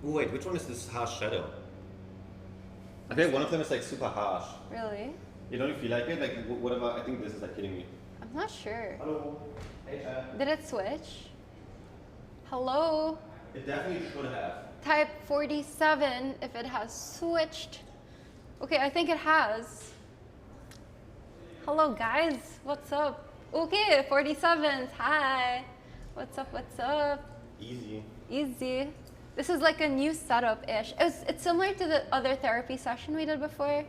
Ooh, wait, which one is this harsh shadow? I think one of them is like super harsh. Really? You don't feel like it? Like whatever. I think this is like hitting me. I'm not sure. Hello. Hey, chat. Did it switch? Hello? It definitely should have. Type 47 if it has switched. Okay, I think it has. Hello guys, what's up? Okay, 47s, hi. What's up, what's up? Easy. Easy. This is like a new setup-ish. It's similar to the other therapy session we did before.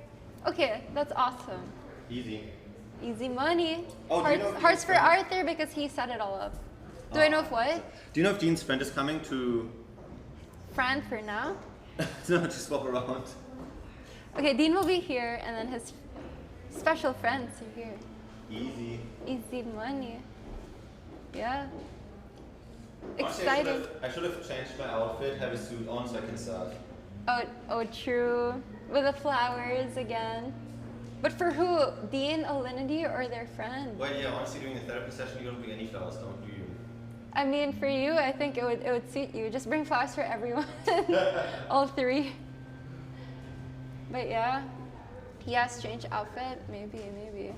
Okay, that's awesome. Easy. Easy money. Oh, hearts for Arthur because he set it all up. Do I know if what? Do you know if Dean's friend is coming to... Fran for now? No, to swap around. Okay, Dean will be here and then his special friends are here. Easy. Easy money. Yeah. Honestly, Exciting. I should have changed my outfit, have a suit on so I can serve. Oh, true. With the flowers again. But for who? Dean, Alinity, or their friend? Well, yeah, honestly, doing a therapy session, you don't bring any flowers, don't do you? I mean, for you, I think it would suit you. Just bring flowers for everyone. All three. But yeah. Yeah, strange outfit. Maybe.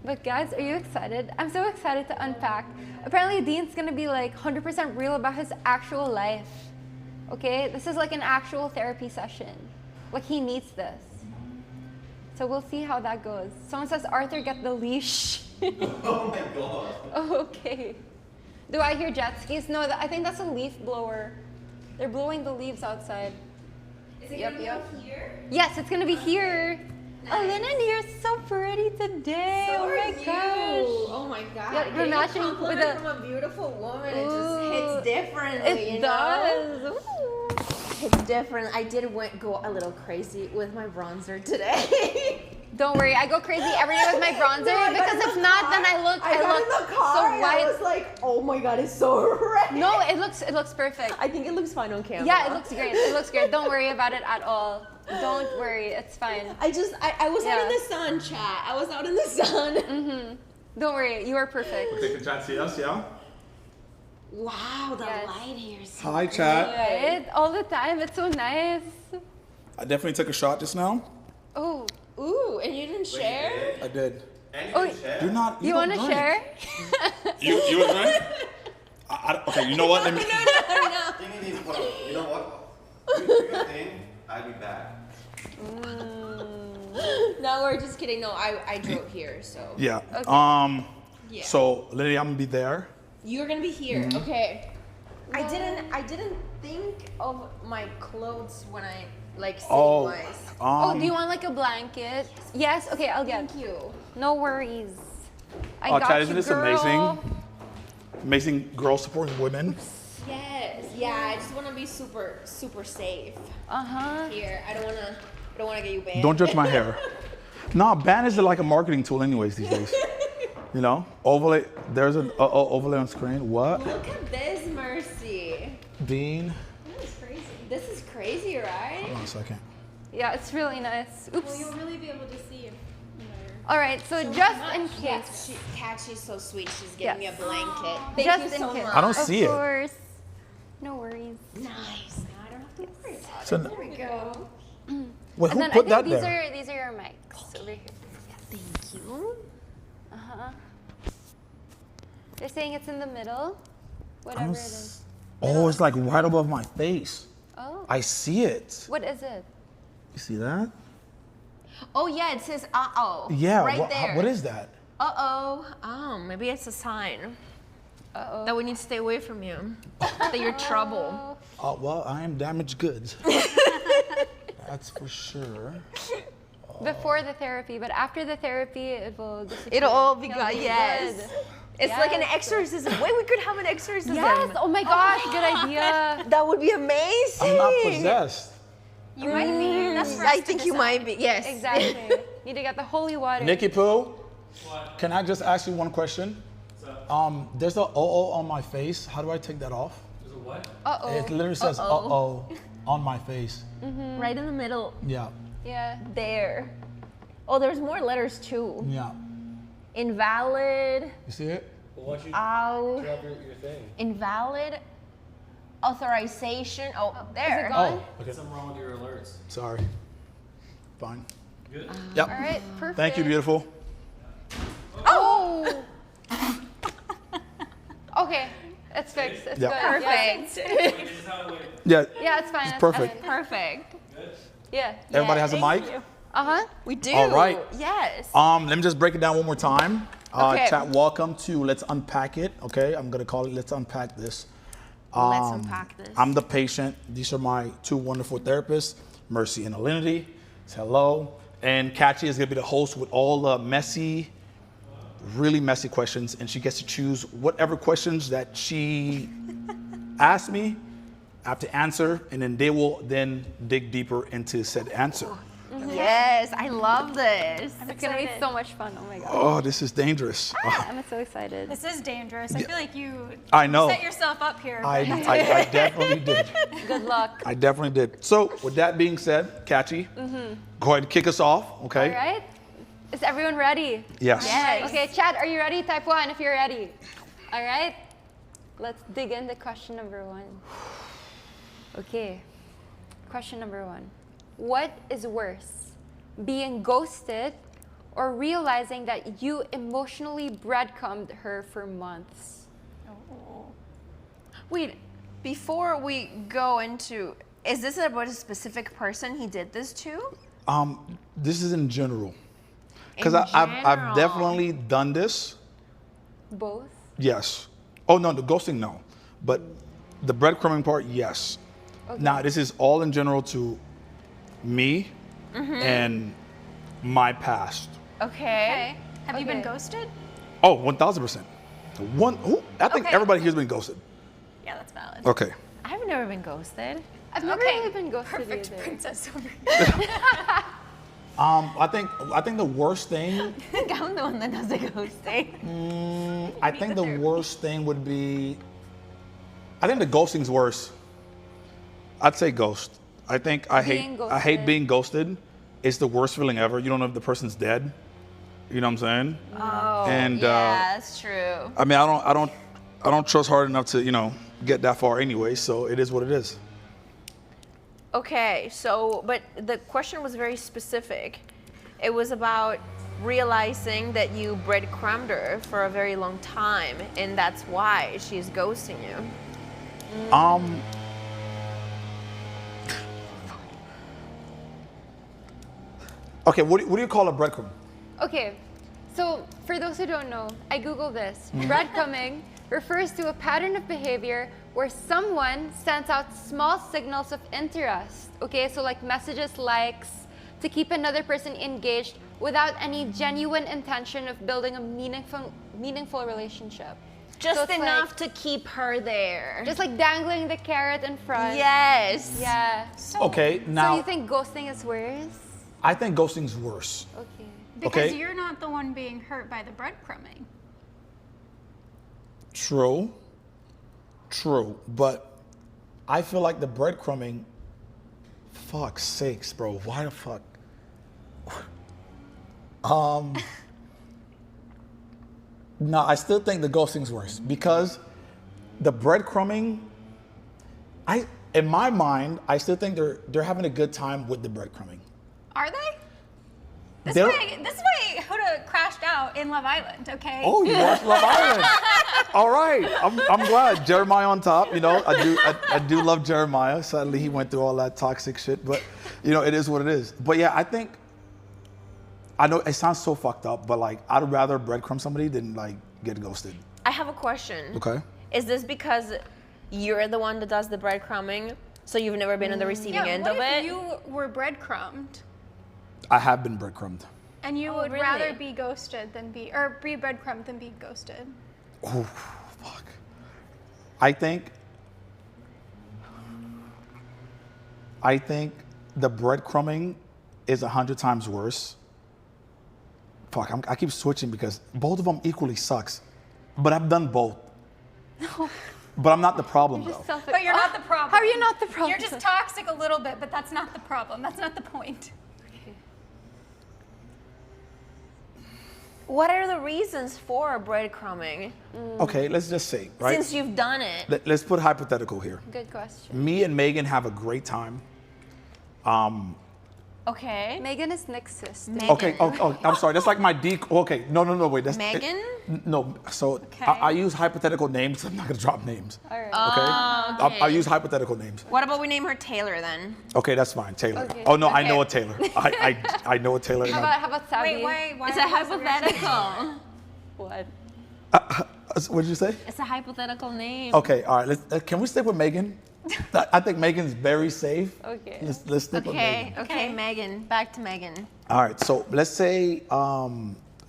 But guys, are you excited? I'm so excited to unpack. Apparently, Dean's gonna be like 100% real about his actual life. Okay? This is like an actual therapy session. Like, he needs this. So we'll see how that goes. Someone says, Arthur, get the leash. Oh my god. Okay. Do I hear jet skis? No, I think that's a leaf blower. They're blowing the leaves outside. Is it gonna be here? Yes, it's gonna be here. Nice. Alinity, you're so pretty today. So oh my are you. gosh. Oh my god. Yeah, you're Getting matching a with compliment a- from a beautiful woman. It Ooh, just hits differently. It you does. Know? Ooh. It's different. I did go a little crazy with my bronzer today. Don't worry, I go crazy every day with my bronzer because if not, then I look in the car so and white. I was like, oh my god, it's so red. No, it looks perfect. I think it looks fine on camera. Yeah, it looks great. It looks great. Don't worry about it at all. Don't worry, it's fine. I was out in the sun, chat. I was out in the sun. Mm-hmm. Don't worry, you are perfect. Okay, can chat see us, yeah? Wow, the Yes. light here is so Hi, chat. Right? All the time, it's so nice. I definitely took a shot just now. Oh, Ooh, and you didn't share? I did. And Oh, you can share. You're not. you want to don't share? drink. You would drink? Okay, you know what? Let me. No. You know what? Do your thing. I'll be back. No, we're just kidding. No, I drove here, so. Yeah. Okay. Yeah. So, Lily, I'm gonna be there. You're gonna be here. Okay. I didn't think of my clothes when I like sitting wise. Oh, do you want like a blanket? Yes. Okay, I'll get. Thank you. No worries. I got Chad, you, isn't this girl. amazing? Amazing girls supporting women. Yes. Yeah. I just want to be super safe Uh-huh. here. I don't wanna get you banned. Don't judge my hair. Nah, ban is like a marketing tool, anyways, these days. You know, overlay. There's an overlay on screen. What? Look at this, Mercy. Dean. This is crazy. This is crazy, right? Hold on a second. Yeah, it's really nice. Oops. Well, you'll really be able to see if All right, so just in case. Yes, Katchie's so sweet. She's giving me a blanket. Just Thank you in so case. much. I don't see Of it. course. No worries. Nice. Now I don't have to worry about So, it. There we go. wait, And who then put I that think there? these are your mics over here. Thank you. Uh-huh. They're saying it's in the middle. I Whatever don't it is. Oh, it's like right above my face. Oh. I see it. What is it? You see that? Oh yeah, it says uh-oh. Yeah. Right there. What is that? Uh-oh. Oh, maybe it's a sign that we need to stay away from you. That you're trouble. Oh, well, I am damaged goods. That's for sure. Before the therapy, but after the therapy, it will disappear. It'll all be It'll good. Yes. good. It's like an Yes. exorcism. Wait, we could have an exorcism. Yes. Oh my gosh, good idea. That would be amazing. I'm not possessed. you might be. That's for us I to think you decide. might be. Yes. Exactly. Need to get the holy water. Nikki Poo, can I just ask you one question? There's a uh-oh on my face. How do I take that off? There's a what? Uh-oh. It literally says uh-oh on my face. Right in the middle. Yeah, Yeah. There. Oh, there's more letters too. yeah. Invalid. You see it? Well, why don't you Ow. drop your thing? Invalid. authorization. Oh, there. Is it gone? Oh, okay. Something wrong with your alerts. Sorry. Fine. Good. Yep. All right, perfect. Thank you, beautiful. Oh! Okay, it's fixed. It's Yeah. good. Perfect. Wait, this is how it went. Yeah. Yeah, it's fine. It's it's perfect. fine. Perfect. Good. Yeah. Everybody has a mic? Uh-huh. We do. All right. Yes. Let me just break it down one more time. Okay. Chat, welcome to Let's Unpack It. Okay, I'm gonna call it Let's Unpack This. Let's unpack this. I'm the patient. These are my two wonderful therapists, MissMercyy and Alinity. Hello. And Katchii is gonna be the host with all the messy, really messy questions, and she gets to choose whatever questions that she asks me. I have to answer, and then they will then dig deeper into said answer. Yes, I love this. It's gonna be excited. so much fun. Oh my god. Oh, this is dangerous. I'm so excited. This is dangerous. I feel like you I know. set yourself up here. I definitely did. Good luck. I definitely did. So, with that being said, Katchii, go ahead and kick us off, okay? All right. Is everyone ready? Yes. Yes. Okay, chat, are you ready? Type 1 if you're ready. All right. Let's dig into question number 1. Okay. Question number 1. What is worse, being ghosted or realizing that you emotionally breadcrumbed her for months? Wait, before we go into, is this about a specific person he did this to? This is in general. Because In I've general. definitely done this. Both? Yes. Oh, no, the ghosting, no. But the breadcrumbing part, yes. Okay. Now, this is all in general to me and my past. Okay. Have you been Okay. ghosted? Oh, 1,000%. I think Okay. everybody here's been ghosted. Yeah, that's valid. Okay. I've never been ghosted. I've never Okay. really been ghosted Perfect either. princess over I think the worst thing, I think I'm the one that does the ghosting. I think the worst thing would be, I think the ghosting's worse. I'd say ghost. I think I Being hate ghosted. being ghosted. It's the worst feeling ever. You don't know if the person's dead. You know what I'm saying? Oh, And, yeah, that's true. I mean, I don't trust hard enough to get that far anyway. So it is what it is. Okay, so, but the question was very specific. It was about realizing that you breadcrumbed her for a very long time, and that's why she's ghosting you. Okay, what do you call a breadcrumb? Okay, so for those who don't know, I Googled this. Breadcrumbing refers to a pattern of behavior where someone sends out small signals of interest, okay? So like messages, likes, to keep another person engaged without any genuine intention of building a meaningful relationship. Just So it's enough like- to keep her there. Just like dangling the carrot in front. Yes. Yeah. Okay, So now you think ghosting is worse? I think ghosting's worse. Okay. Because Okay. you're not the one being hurt by the breadcrumbing. True, but I feel like the breadcrumbing, fuck's sakes, bro, why the fuck? No, I still think the ghosting's worse because the breadcrumbing, in my mind, I still think they're having a good time with the breadcrumbing. Are they? This They're- is why Huda crashed out in Love Island, okay? Oh, you watch Love Island. All right, I'm glad. Jeremiah on top. I do love Jeremiah. Sadly, he went through all that toxic shit, but it is what it is. But yeah, I know it sounds so fucked up, but like I'd rather breadcrumb somebody than like get ghosted. I have a question. Okay. Is this because you're the one that does the breadcrumbing, so you've never been on the receiving end what of if it? you were breadcrumbed I have been breadcrumbed. and you Oh, would really? rather be ghosted than be breadcrumbed than be ghosted? Oh, fuck. I think the breadcrumbing is 100 times worse. Fuck, I keep switching because both of them equally sucks. But I've done both. No. But I'm not the problem though. But you're not the problem. How are you not the problem? You're just toxic a little bit, but that's not the problem. That's not the point. What are the reasons for breadcrumbing? Okay, let's just say, right? Since you've done it. Let's put hypothetical here. Good question. Me and Megan have a great time. Okay. Megan is Nick's sister. Megan. Okay, I'm sorry. That's like my okay, no, wait. That's Megan? No, so I use hypothetical names. I'm not gonna drop names. All right. Okay? Okay. I use hypothetical names. What about we name her Taylor then? Okay, that's fine. Taylor. Okay. Oh no, I Okay. know a Taylor. I know a Taylor. How about Sabi? Wait, why? It's a hypothetical. What? What did you say? It's a hypothetical name. Okay, all right. Can we stick with Megan? I think Megan's very safe. Okay. Let's stick with Megan. Okay, Megan. Back to Megan. All right, so let's say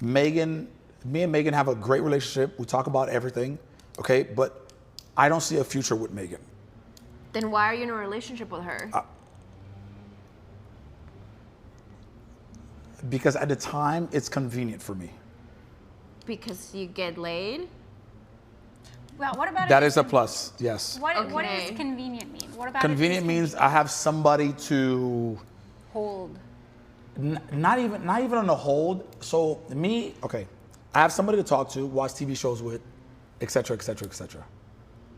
me and Megan have a great relationship. We talk about everything, okay? But I don't see a future with Megan. Then why are you in a relationship with her? Because at the time, it's convenient for me. Because you get laid? Well, what about That if is a plus, yes. What Okay. does convenient mean? What about Convenient means I have somebody to, Hold. not even on the hold. So me, okay, I have somebody to talk to, watch TV shows with, et cetera, et cetera, et cetera.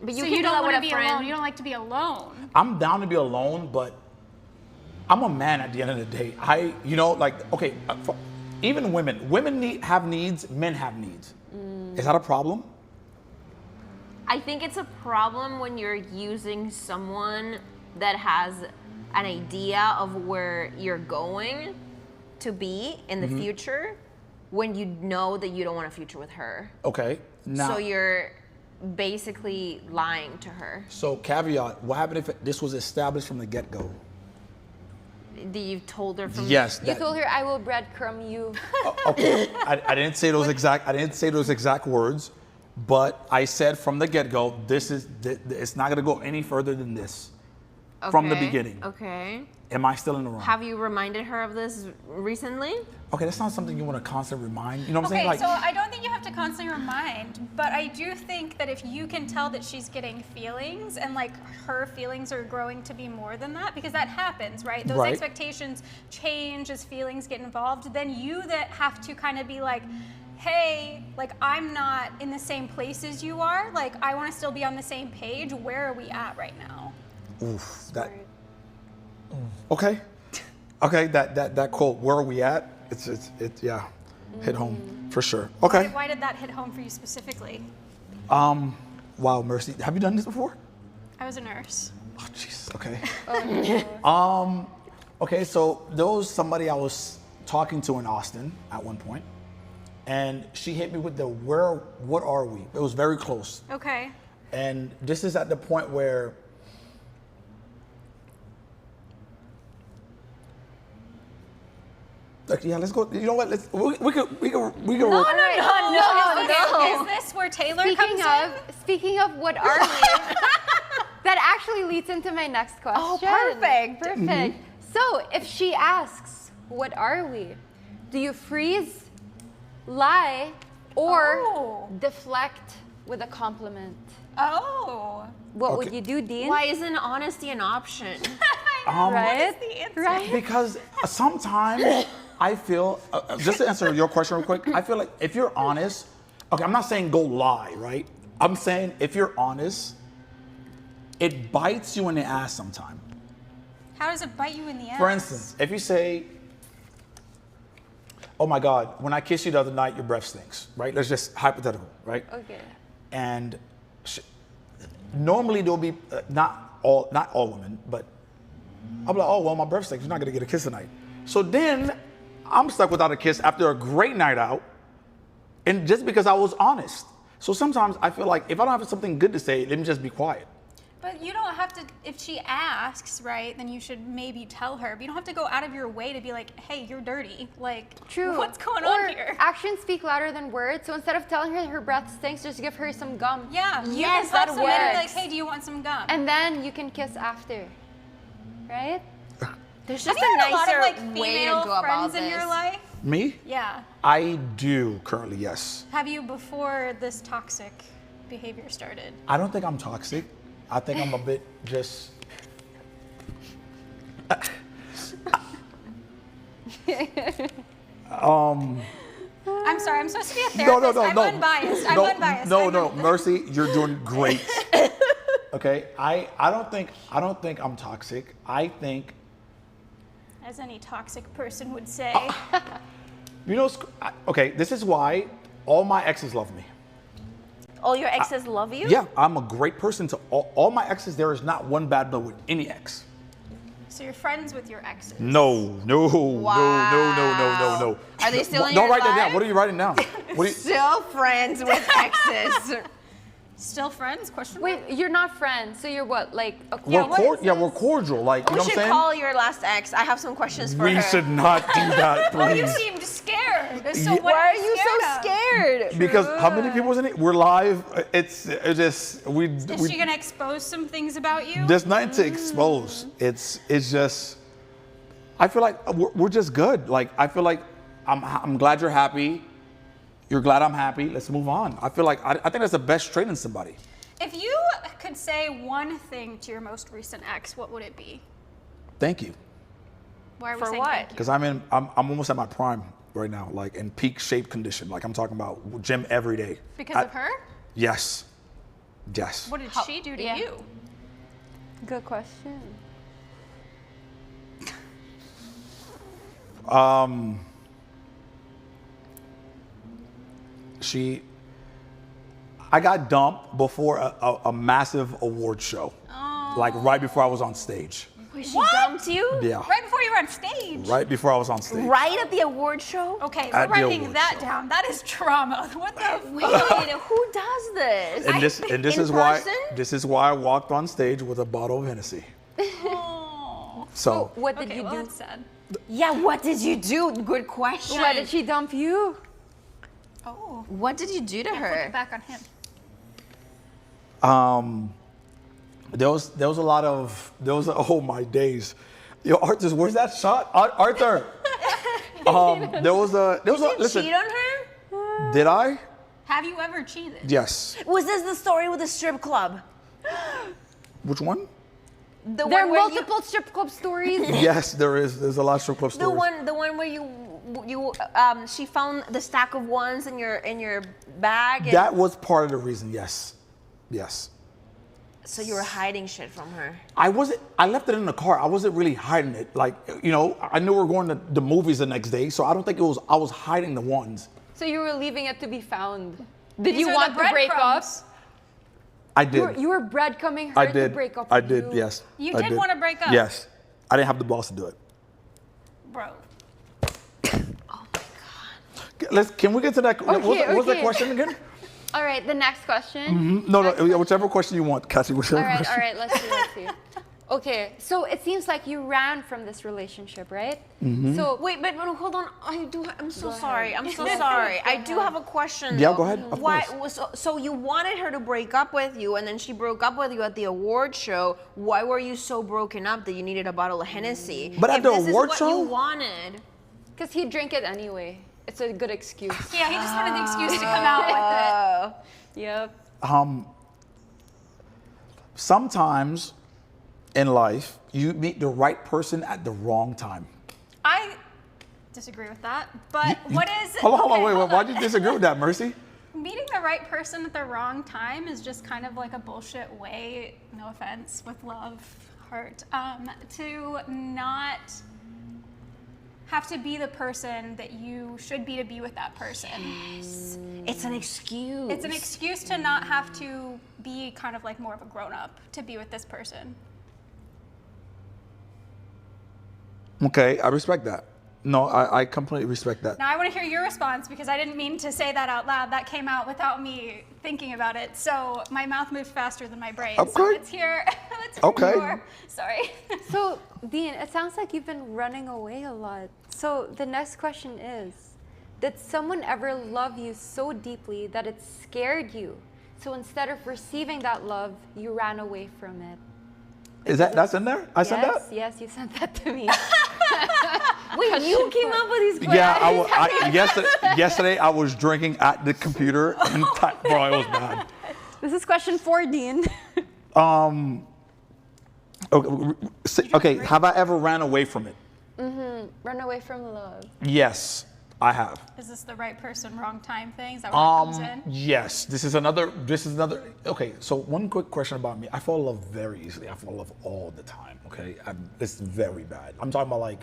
But So can you do don't that want with to a be friend. alone. You don't like to be alone. I'm down to be alone, but I'm a man at the end of the day. Okay, even women have needs, men have needs. Is that a problem? I think it's a problem when you're using someone that has an idea of where you're going to be in the future when you know that you don't want a future with her. Okay, now. So you're basically lying to her. So caveat, what happened if this was established from the get-go? You've told her from Yes. You told her I will breadcrumb you. Okay, I didn't say those exact words, but I said from the get-go, it's not gonna go any further than this. From the Okay, beginning. Okay. Am I still in the wrong? Have you reminded her of this recently? Okay, that's not something you want to constantly remind. You know what I'm Okay, saying? so I don't think you have to constantly remind, but I do think that if you can tell that she's getting feelings and like her feelings are growing to be more than that, because that happens, right? Those Right. expectations change as feelings get involved, then you that have to kind of be like, hey, like I'm not in the same place as you are, like I want to still be on the same page. Where are we at right now? Oof, okay, that quote. Where are we at? It's yeah, hit home for sure. Okay. Why did that hit home for you specifically? Wow, Mercy, have you done this before? I was a nurse. Oh, jeez. Okay. Okay, so there was somebody I was talking to in Austin at one point, and she hit me with the what are we? It was very close. Okay. And this is at the point where yeah, let's go. You know what? We could. No. Is this where Taylor comes in? Speaking of what are we? That actually leads into my next question. Oh, perfect. Perfect. So if she asks, what are we? Do you freeze, lie, or Oh. deflect with a compliment? Oh. What would Okay. you do, Dean? Why isn't honesty an option? Right? the answer? Right? Because sometimes I feel, just to answer your question real quick, I feel like if you're honest, okay, I'm not saying go lie, right? I'm saying if you're honest, it bites you in the ass sometime. How does it bite you in the ass? For instance, if you say, oh my God, when I kissed you the other night, your breath stinks, right? That's just hypothetical, right? Okay. And normally there'll be, not all women, but I'll be like, oh, well, my breath stinks, you're not gonna get a kiss tonight. So then I'm stuck without a kiss after a great night out, and just because I was honest. So sometimes I feel like if I don't have something good to say, let me just be quiet. But you don't have to, if she asks, right, then you should maybe tell her. But you don't have to go out of your way to be like, hey, you're dirty. Like, True. what's going or on here? Actions speak louder than words. So instead of telling her breath stinks, just give her some gum. Yeah, you Yes, can that pop some in and be like, works. hey, do you want some gum? And then you can kiss after. Right? There's have just you a had a lot nicer of like way to female go about friends this. in your life? Me? Yeah. I do currently, yes. Have you before this toxic behavior started? I don't think I'm toxic. I think I'm a bit just. I'm sorry. I'm supposed to be a No, therapist. no, no, I'm no. unbiased. I'm no, unbiased. No, I'm no, un- Mercy, you're doing great. Okay, I don't think I'm toxic. I think, As any toxic person would say. you know, okay, this is why all my exes love me. All your exes love you? Yeah, I'm a great person to all my exes. There is not one bad blood with any ex. So you're friends with your exes. No. Are they still in Don't your write that life? down. What are you writing down? What are you, Still friends with exes. Still friends? Question mark? Wait, you're not friends, so you're what? Like, okay, we're cordial. Like, you We know what should I'm saying? call your last ex. I have some questions for We her. should not do that, Oh, you please. seemed scared. So Yeah. what Why are you scared so of? scared? Because how many people is in it? We're live. It's just Is she gonna expose some things about you? There's nothing to expose. It's just. I feel like we're just good. Like I feel like I'm glad you're happy. You're glad I'm happy. Let's move on. I feel like I think that's the best trait in somebody. If you could say one thing to your most recent ex, what would it be? Thank you. Why are we For saying what? thank you? Because I'm almost at my prime right now, like in peak shape condition. Like I'm talking about gym every day. Because of her? Yes. Yes. What did she do to yeah. you? Good question. I got dumped before a massive award show. Like right before I was on stage. Wait, she dumped you? Yeah. Right before you were on stage? Right before I was on stage. Right at the award show? Okay, At we're the writing award that show. down. That is trauma. What the Wait, who does this? And this In is person? why I walked on stage with a bottle of Hennessy. Oh. So What did Okay, you well, do? that's sad. Yeah, what did you do? Good question. Why did she dump you? Oh. What did you do to Flip her? it back on him. there was oh my days. Yo, Arthur, where's that shot? Arthur. There was a Did you listen. cheat on her? Did I? Have you ever cheated? Yes. Was this the story with the strip club? Which one? The There are one where multiple strip club stories. Yes, there is. There's a lot of strip club the stories. one where she found the stack of ones in your bag. And That was part of the reason. Yes. Yes. so you were hiding shit from her. I left it in the car. I wasn't really hiding it. Like, you know, I knew we were going to the movies the next day, so I don't think I was hiding the ones. So you were leaving it to be found. Did These you are want the to break up? breadcrumbs. I did. You were breadcrumbing her I to did. break up I with did, you. yes. You I did wanna break up? Yes. I didn't have the balls to do it. Bro. Can we get to that? What was the okay. question again? All right, the next question. No, whichever question you want, Katchii. Whichever All question. right, let's see. Okay, so it seems like you ran from this relationship, right? Mm-hmm. So Wait, but hold on. I'm so ahead. sorry. I'm so sorry. I do have a question. Yeah, though. go ahead, of Why? So you wanted her to break up with you, and then she broke up with you at the award show. Why were you so broken up that you needed a bottle of Hennessy? But at If the this award is show? what you wanted. because he'd drink it anyway. It's a good excuse. Yeah, he just wanted the excuse to come out with it. Yep. Sometimes in life, you meet the right person at the wrong time. I disagree with that. But what is Hold on, okay, wait. hold Why'd on. you disagree with that, Mercy? Meeting the right person at the wrong time is just kind of like a bullshit way, no offense, with love, heart, to not have to be the person that you should be to be with that person. It's an excuse. It's an excuse to not have to be kind of like more of a grown-up to be with this person. Okay, I respect that. No, I completely respect that. Now I want to hear your response because I didn't mean to say that out loud. That came out without me thinking about it. So my mouth moved faster than my brain. So Okay. let's hear Okay. more. Sorry. So, Dean, it sounds like you've been running away a lot. So the next question is, did someone ever love you so deeply that it scared you? So instead of receiving that love, you ran away from it. That's in there? I said that? Yes, you sent that to me. Wait, you came up with these questions? Yeah, yesterday I was drinking at the computer and bro, it was bad. This is question 4, Dean. Okay, have I ever ran away from it? Run away from love. Yes. I have. Is this the right person, wrong time thing? Is that what it comes in? Yes, this is another, okay, so one quick question about me. I fall in love very easily. I fall in love all the time, okay? It's very bad. I'm talking about like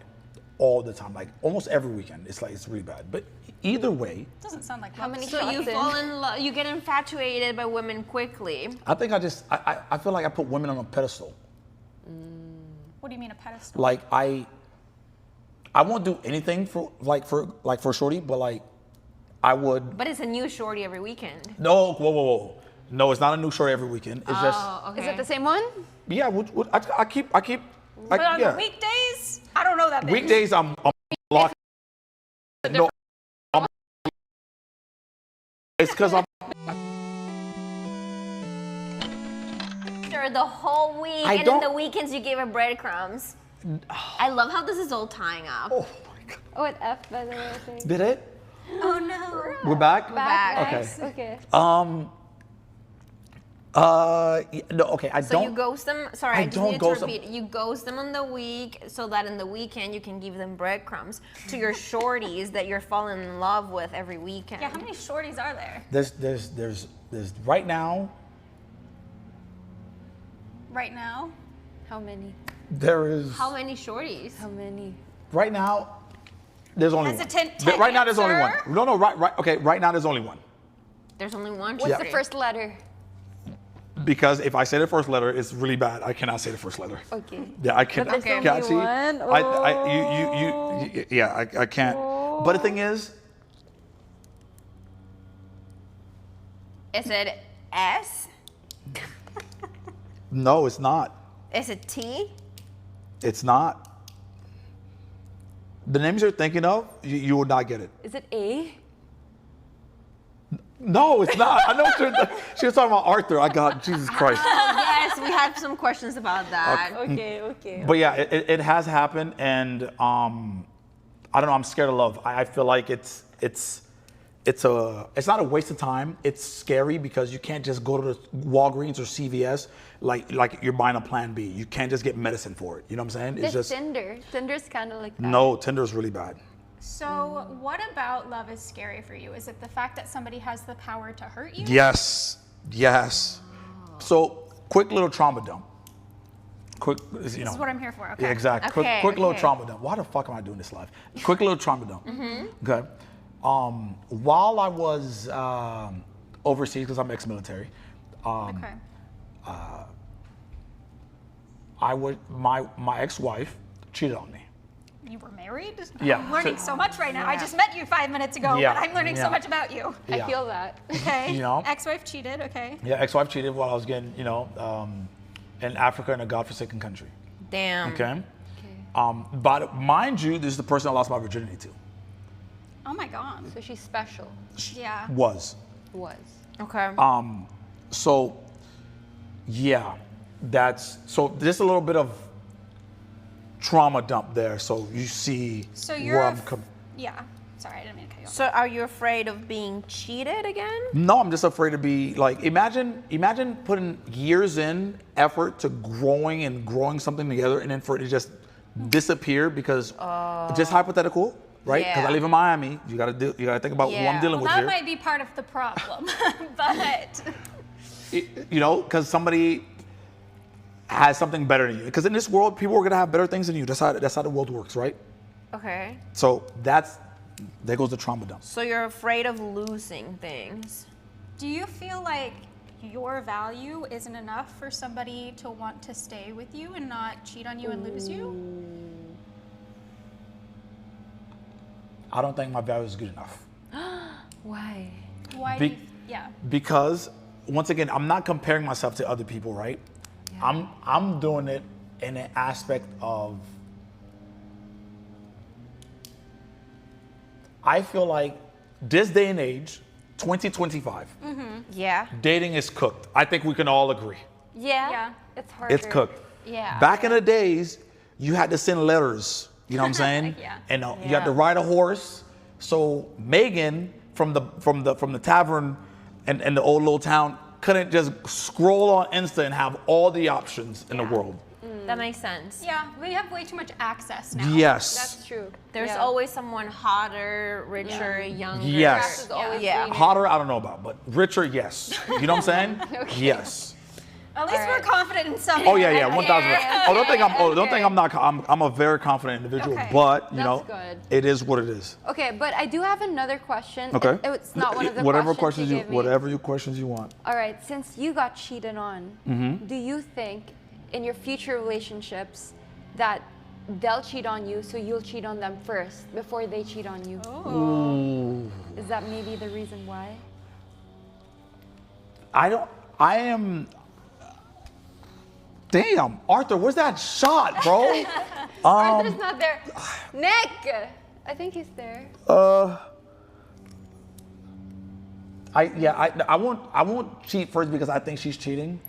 all the time, like almost every weekend. It's really bad. But either way. Doesn't sound like How many So you shots in? fall in love, you get infatuated by women quickly. I think I feel like I put women on a pedestal. What do you mean a pedestal? Like I won't do anything for shorty, but like I would. But it's a new shorty every weekend. No, whoa. No, it's not a new shorty every weekend. It's just, okay. Is it the same one? yeah, I keep, But on yeah. the weekdays, I don't know that bitch. Weekdays, I'm locked. No, it's because I'm. After the whole week, I and don't- in the weekends you gave her breadcrumbs. I love how this is all tying up. Oh my God. Oh, it F by the way, I think. Did it? Oh no. We're back. Back. Right? Okay. No, okay. I So don't. you ghost them. Sorry, I I just don't needed to ghost them. repeat. You ghost them on the week so that in the weekend you can give them breadcrumbs to your shorties that you're falling in love with every weekend. Yeah, how many shorties are there There's right now. right now? How many? There is How many shorties? How many? right now. There's only Hesitant one. to Right now, there's only one. answer? No, right. Okay, right now there's only one. There's only one What's shorty. the first letter? Because if I say the first letter, it's really bad. I cannot say the first letter. Okay. Yeah, I can't. But there's Katchii, only one? I can't. But the thing is, Is it S? no, it's not. Is it T? It's not. The names you're thinking of, you will not get it. Is it A? No, it's not. I know she was talking about Arthur. I got Jesus Christ. Yes, we had some questions about that. Okay. But yeah, it has happened, and I don't know. I'm scared of love. I feel like it's not a waste of time. It's scary because you can't just go to the Walgreens or CVS like you're buying a Plan B. You can't just get medicine for it. You know what I'm saying? It's There's just Tinder. Tinder's kind of like that. no. Tinder's really bad. So what about love is scary for you? Is it the fact that somebody has the power to hurt you? Yes. So quick little trauma dump. Quick, you know. This is what I'm here for. Okay. Yeah, exactly. Okay, Quick little okay. trauma dump. Why the fuck am I doing this live? Quick little trauma dump. Okay. While I was overseas, because I'm ex-military, Okay. my ex-wife cheated on me. You were married? Yeah. I'm learning so much right now. I just met you 5 minutes ago, Yeah, but I'm learning yeah. so much about you. I Yeah. feel that. Okay. You know? Ex-wife cheated. Okay. Yeah, ex-wife cheated while I was getting, in Africa in a godforsaken country. Damn. Okay. But mind you, this is the person I lost my virginity to. Oh my God. So she's special. Yeah. Was. Okay. So, yeah, so there's a little bit of trauma dump there. So you see So where you're. I'm coming. Yeah. Sorry, I didn't mean to cut you off. So are you afraid of being cheated again? No, I'm just afraid to be like, imagine putting years in effort to growing something together and then for it to just disappear because just hypothetical, right? Because I Yeah. live in Miami. You gotta think about who I'm Yeah. dealing Well, with that here. might be part of the problem, but Because somebody has something better than you. Because in this world, people are gonna have better things than you. That's how the world works, right? Okay. So there goes the trauma dump. So you're afraid of losing things. do you feel like your value isn't enough for somebody to want to stay with you and not cheat on you and lose you? I don't think my value is good enough. Why? Why? Be- Yeah. Because once again, I'm not comparing myself to other people, right? Yeah. I'm doing it in an aspect of I feel like this day and age, 2025, Yeah. dating is cooked. I think we can all agree. Yeah. Yeah. It's harder. It's cooked. Yeah. Back in the days, you had to send letters. You know what I'm saying? Yeah. And you had to ride a horse. So Megan from the tavern and the old little town couldn't just scroll on Insta and have all the options in the world. That makes sense. Yeah, we have way too much access now. Yes. That's true. There's Yeah. always someone hotter, richer, younger. Yes. Grass is always Yeah. greener. Hotter, I don't know about, but richer, yes. You know what I'm saying? Yes. At least we're Alright. confident in something. Oh yeah, 1,000. Yeah. Oh, don't think I'm. Oh, don't Okay. think I'm not. I'm a very confident individual, Okay. but you That's know, good. it is what it is. Okay, but I do have another question. Okay. It's not one of the whatever questions you gave me. whatever your questions you want. All right, since you got cheated on, Mm-hmm. do you think in your future relationships that they'll cheat on you, so you'll cheat on them first before they cheat on you? Ooh. Is that maybe the reason why? I am. Damn, Arthur, where's that shot, bro? Arthur's not there. Nick! I think he's there. I won't cheat first because I think she's cheating.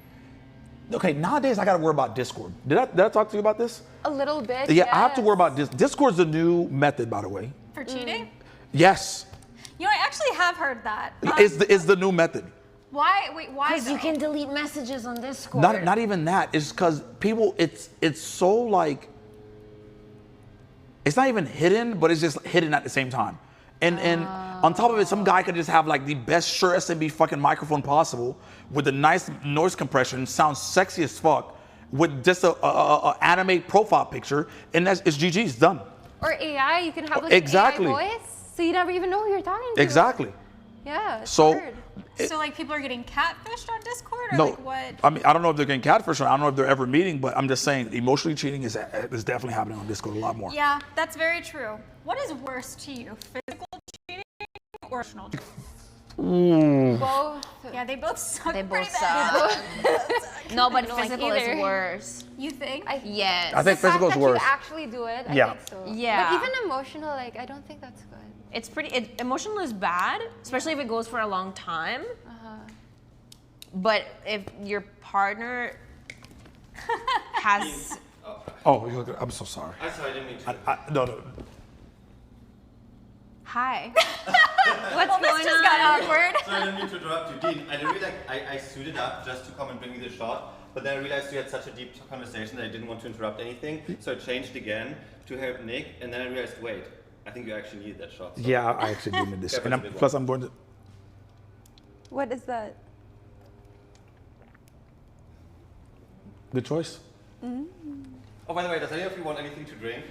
Okay, nowadays I gotta worry about Discord. Did I talk to you about this? A little bit. Yeah, I have to yes. worry about this. Discord's the new method, by the way. For cheating? Yes, You know, I actually have heard that. it's the new method. Why? Wait, why? Because you though? can delete messages on Discord. Not even that. It's because people. It's so like. It's not even hidden, but it's just hidden at the same time. And on top of it, some guy could just have like the best sure SMB fucking microphone possible with a nice noise compression, sounds sexy as fuck, with just a anime profile picture, and it's GG's done. Or AI, you can have like Exactly. an AI voice, so you never even know who you're talking to. Exactly. Yeah. It's So. hard. So like people are getting catfished on Discord, or No, like what? I mean, I don't know if they're getting catfished or I don't know if they're ever meeting, but I'm just saying emotionally cheating is definitely happening on Discord a lot more. Yeah, that's very true. What is worse to you, physical cheating or emotional cheating? Both. Yeah, they both suck. They pretty both bad. suck. No, but don't like physical either. is worse. You think? Yes. I think The fact physical is that worse. you actually do it, I Yeah. think so. Yeah. But even emotional, like, I don't think that's good. It's pretty. Emotional is bad, especially if it goes for a long time. But if your partner has, Oh, I'm so sorry. I'm sorry, I didn't mean to. No. hi. Well, this just got awkward. Sorry, I didn't mean to interrupt you. Dean, I didn't really I suited up just to come and bring you the shot, but then I realized we had such a deep conversation that I didn't want to interrupt anything, so I changed again to help Nick, and then I realized, wait, I think you actually needed that shot. So. Yeah, I actually do need this. Yeah, And but it's a big plus, one. I'm going to. What is that? Good choice. Oh, by the way, does any of you want anything to drink?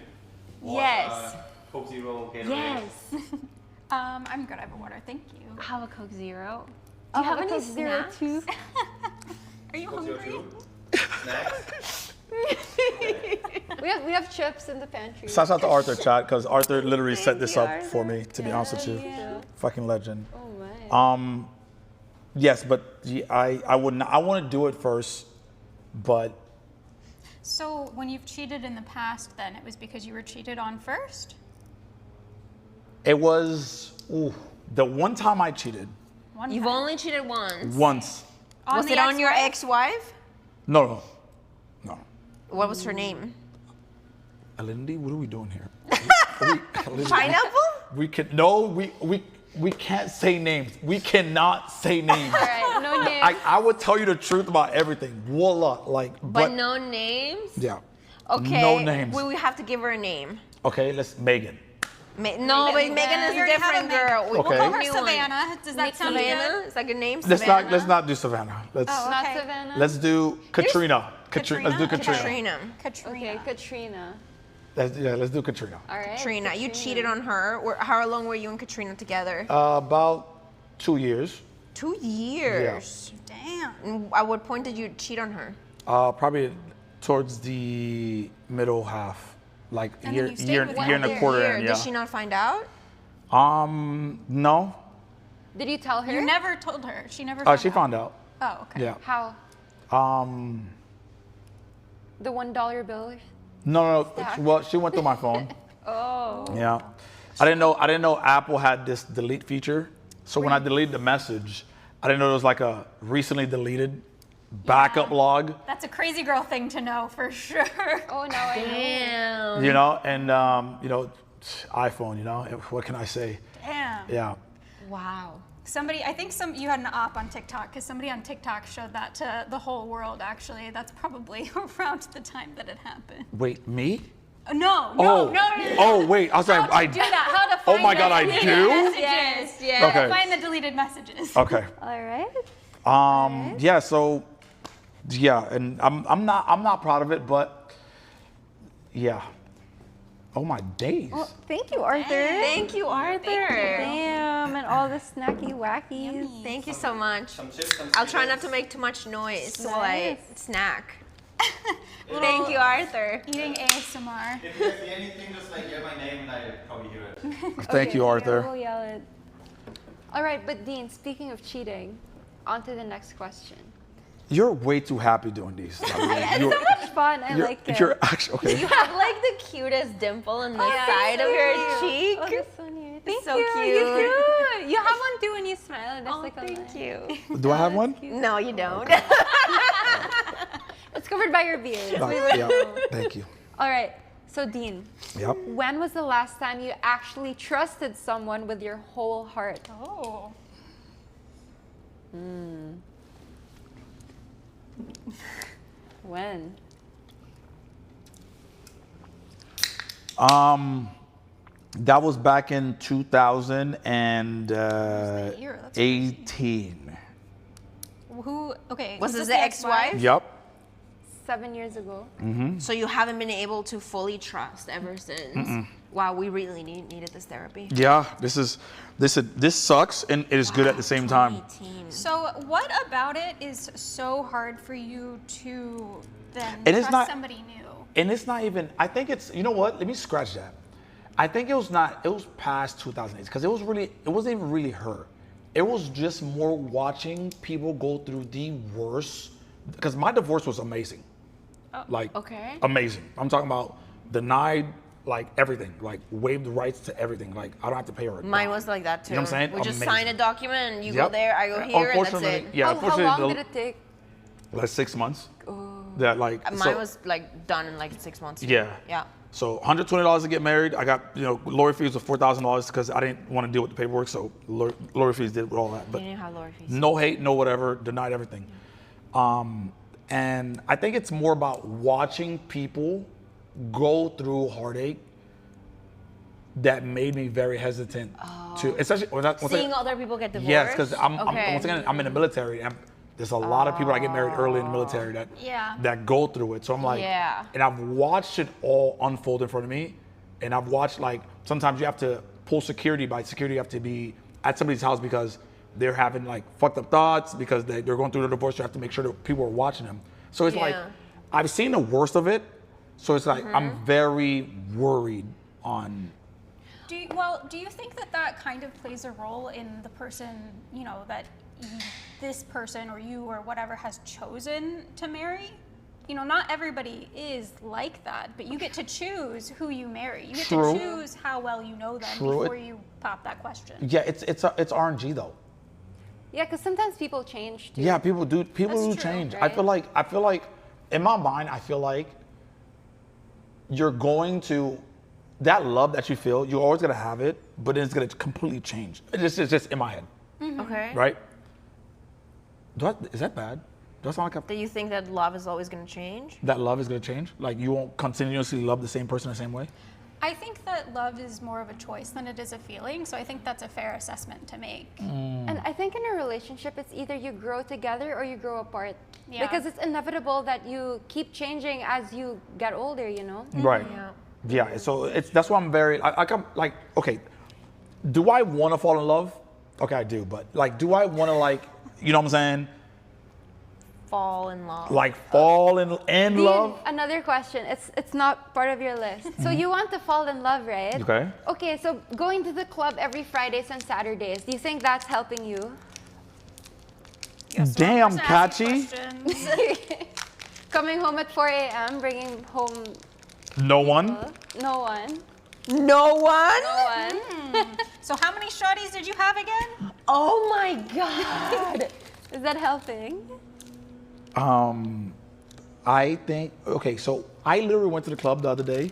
Water, Yes. Coke Zero, Gatorade. Yes. I'm good. I have a water. Thank you. I have a Coke Zero. Do you have any Zero snacks? too? Are you Coke Zero hungry? too? Snacks? we have chips in the pantry. Shout out to Arthur, chat, because Arthur literally set Thank this you, up for Arthur. me, to be honest with you. Yeah. Fucking legend. Oh my. Yes, but I would not. I want to do it first, but So when you've cheated in the past, then it was because you were cheated on first? it was the one time I cheated One You've time. only cheated once. once. Was the it on your ex-wife? ex-wife? No. What was her name? Alinity, what are we doing here? Alinity, Pineapple? we can't say names. We cannot say names. All right, no names. I would tell you the truth about everything. Voila, like, But no names? Yeah. Okay. No names. We have to give her a name. Okay, let's Megan. No, but Megan is We a already have different a Megan. girl. Okay. We'll call her New one. Savannah. Does that sound Savannah? good? Is that a good name? Let's Savannah? not do Savannah. Let's Oh. Not Okay. Savannah. let's do Katrina. Let's do Katrina. Katrina. Katrina. Okay, Katrina. Let's do Katrina. All right. Katrina. You cheated on her. How long were you and Katrina together? About 2 years. 2 years. Damn. And at what point did you cheat on her? Probably towards the middle half, like And year then you stayed year with year and a her. quarter Year. in. Did Yeah. she not find out? No. Did you tell her? You never told her. She never She found out. Oh, okay. Yeah. How? The $1 bill? No. Well, she went through my phone. Oh. Yeah. I didn't know Apple had this delete feature. So when I deleted the message, I didn't know there was like a recently deleted backup log. That's a crazy girl thing to know for sure. Oh, no, I know. Damn. You know, and iPhone. You know, what can I say? Damn. Yeah. Wow. I think you had an op on TikTok because somebody on TikTok showed that to the whole world. Actually, that's probably around the time that it happened. Wait, me? No. Oh, wait. I was like, How to do that? How to Oh find my the God, I deleted do? messages. Yeah. How to Okay. find the deleted messages. Okay. All right. Yeah. So, yeah, and I'm not proud of it, but yeah. Oh my days. Well, thank you, Arthur. Thank you, Arthur. Damn, and all the snacky wackies. Thank you so much. Some chips, some I'll try not Skittles. to make too much noise while I Nice. snack. Thank you, Arthur. Eating ASMR. If you see anything, just like yell my name and I probably hear it. Thank you, Arthur. We'll yell it. All right, but Dean, speaking of cheating, on to the next question. You're way too happy doing these. I mean, It's you're, so much fun. I like it. You're actually okay. You have like the cutest dimple on the side of your cheek. Oh, this one here. Thank So you. cute. You do. You have one too when you smile. And Oh, like a thank line. you. Do I have one? No, you don't. It's covered by your beard. No, yeah. Thank you. All right. So Dean, Yep. when was the last time you actually trusted someone with your whole heart? Oh. When? That was back in year? That's 2018. Who? Okay. Was this this the ex-wife? Yep. 7 years ago. So you haven't been able to fully trust ever since. Wow, we really needed this therapy. Yeah. This sucks and it is good at the same time. 2018. So what about it is so hard for you to then And it's trust not- somebody new? And it's not even, I think it's, you know what? Let me scratch that. I think it was past 2008 because it wasn't even really her. It was just more watching people go through the worst, because my divorce was amazing. Like, okay. amazing. I'm talking about denied, like everything, like waived rights to everything. Like, I don't have to pay her a Mine dime. was like that too. You know what I'm saying? We just Amazing. sign a document and you go Yep. there, I go here, and that's Unfortunately, it. yeah, How unfortunately, long the- did it take? like 6 months. That like Mine so- was like done in like 6 months. Yeah. Yeah. So $120 to get married. I got, lawyer fees of $4,000 because I didn't want to deal with the paperwork. So lawyer fees did all that. But You didn't have lawyer fees. no hate, no whatever, denied everything. And I think it's more about watching people go through heartache that made me very hesitant to, especially Seeing other people get divorced. yes, because I'm Okay. once again I'm in the military and there's a lot of people that get married early in the military that go through it. So I'm like, Yeah. and I've watched it all unfold in front of me, and I've watched like sometimes you have to pull security. By security, you have to be at somebody's house because they're having like fucked up thoughts because they're going through the divorce. You have to make sure that people are watching them. So it's like Yeah. I've seen the worst of it. So it's like I'm very worried on. Do you think that kind of plays a role in the person, that this person or you or whatever has chosen to marry? Not everybody is like that, but you get to choose who you marry. You get True. to choose how well you know them True. before you pop that question. Yeah, it's RNG though. Yeah, because sometimes people change too. Yeah, people do That's true, change. right? I feel like in my mind, I feel like you're going to that love that you feel, you're always gonna have it, but then it's gonna completely change. It's just in my head, Okay. right? Is that bad? Do I sound like Do you think that love is always going to change? that love is gonna change? Like you won't continuously love the same person the same way? I think that love is more of a choice than it is a feeling, so I think that's a fair assessment to make. And I think in a relationship, it's either you grow together or you grow apart. Yeah. Because it's inevitable that you keep changing as you get older, Right. Yeah. Yeah. So that's why I'm very. I'm like, okay, do I want to fall in love? Okay, I do. But like, do I want to like, you know what I'm saying? Fall in love. Like fall in Dean, love? another question. It's not part of your list. So you want to fall in love, right? Okay. Okay, so going to the club every Fridays and Saturdays, do you think that's helping you? Damn, Person asking Katchii. questions. Coming home at 4 a.m., bringing home No one. no one. No one? No one. So how many shotties did you have again? Oh my God. Is that helping? I think, okay, so I literally went to the club the other day.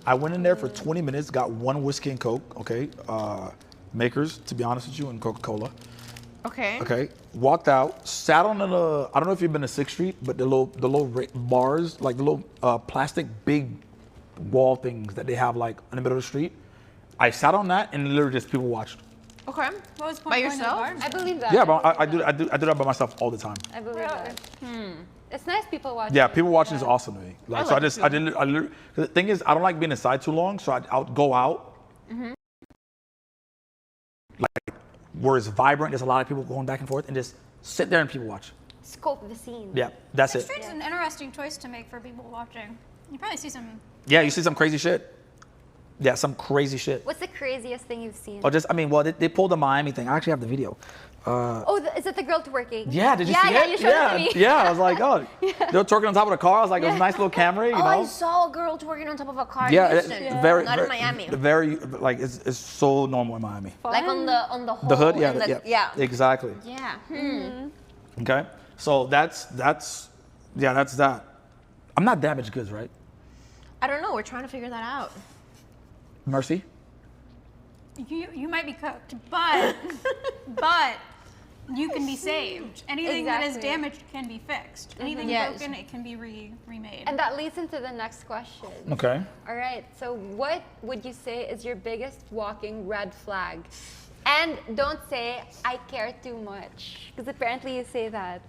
I went in there for 20 minutes, got one whiskey and Coke, okay? Makers, to be honest with you, and Coca-Cola. Okay. Okay, walked out, sat on the, I don't know if you've been to 6th Street, but the little bars, like the little plastic big wall things that they have like in the middle of the street. I sat on that and literally just people watched. Okay. What was the By point of going to the yourself? bar? I believe that. Yeah, but I do that by myself all the time. I believe that. It's nice people watching. Yeah, people watching is awesome to me. Like, so like it I literally, 'cause the thing is, I don't like being inside too long, so I'll go out. Like, where it's vibrant, there's a lot of people going back and forth, and just sit there and people watch. Scope the scene. Yeah, that's Sixth it. Street's an interesting choice to make for people watching. You probably see some. Yeah, you see some crazy shit. Yeah, some crazy shit. What's the craziest thing you've seen? Or just, I mean, well, they pulled the Miami thing. I actually have the video. Is it the girl twerking? Yeah, did you see Yeah, it? you showed it to me. Yeah, I was like, oh, they were twerking on top of the car. I was like, it was a nice little camera, you Oh, I know? saw a girl twerking on top of a car Yeah, in Houston. very, Not very, in Miami. very, like, it's so normal in Miami. Like on the hole. The hood, yeah, and the, yeah, exactly. Yeah. Okay, so that's that. I'm not damaged goods, right? I don't know. We're trying to figure that out. Mercy? You might be cooked, but you can be saved. Anything that is Exactly. damaged can be fixed. Anything Yes. broken, it can be remade. And that leads into the next question. Okay. All right, so what would you say is your biggest walking red flag? And don't say, I care too much, because apparently you say that.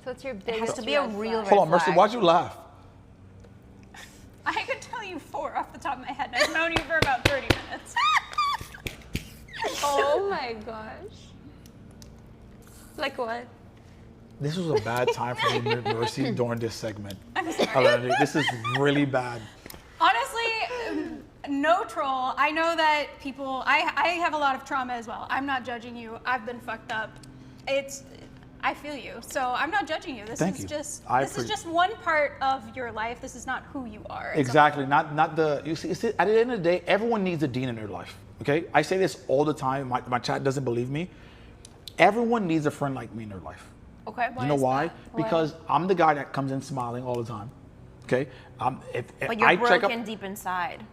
So it's your It biggest has to be a red real flag. Hold on, Mercy, flag. why'd you laugh? I could tell you 4 off the top of my head. I've known you for about 30 minutes. Oh my gosh. Like what? This was a bad time for me, Mercy, during this segment. I'm sorry. This is really bad. Honestly, no troll. I know that people, I have a lot of trauma as well. I'm not judging you. I've been fucked up. I feel you. So I'm not judging you. This Thank is you. just I this is appre- just one part of your life. This is not who you are. It's a- Exactly, not the, you see, at the end of the day, everyone needs a dean in their life, okay? I say this all the time, my chat doesn't believe me. Everyone needs a friend like me in their life. Okay. You know why? Why? Because I'm the guy that comes in smiling all the time, okay? If But you're I check broken up, deep inside.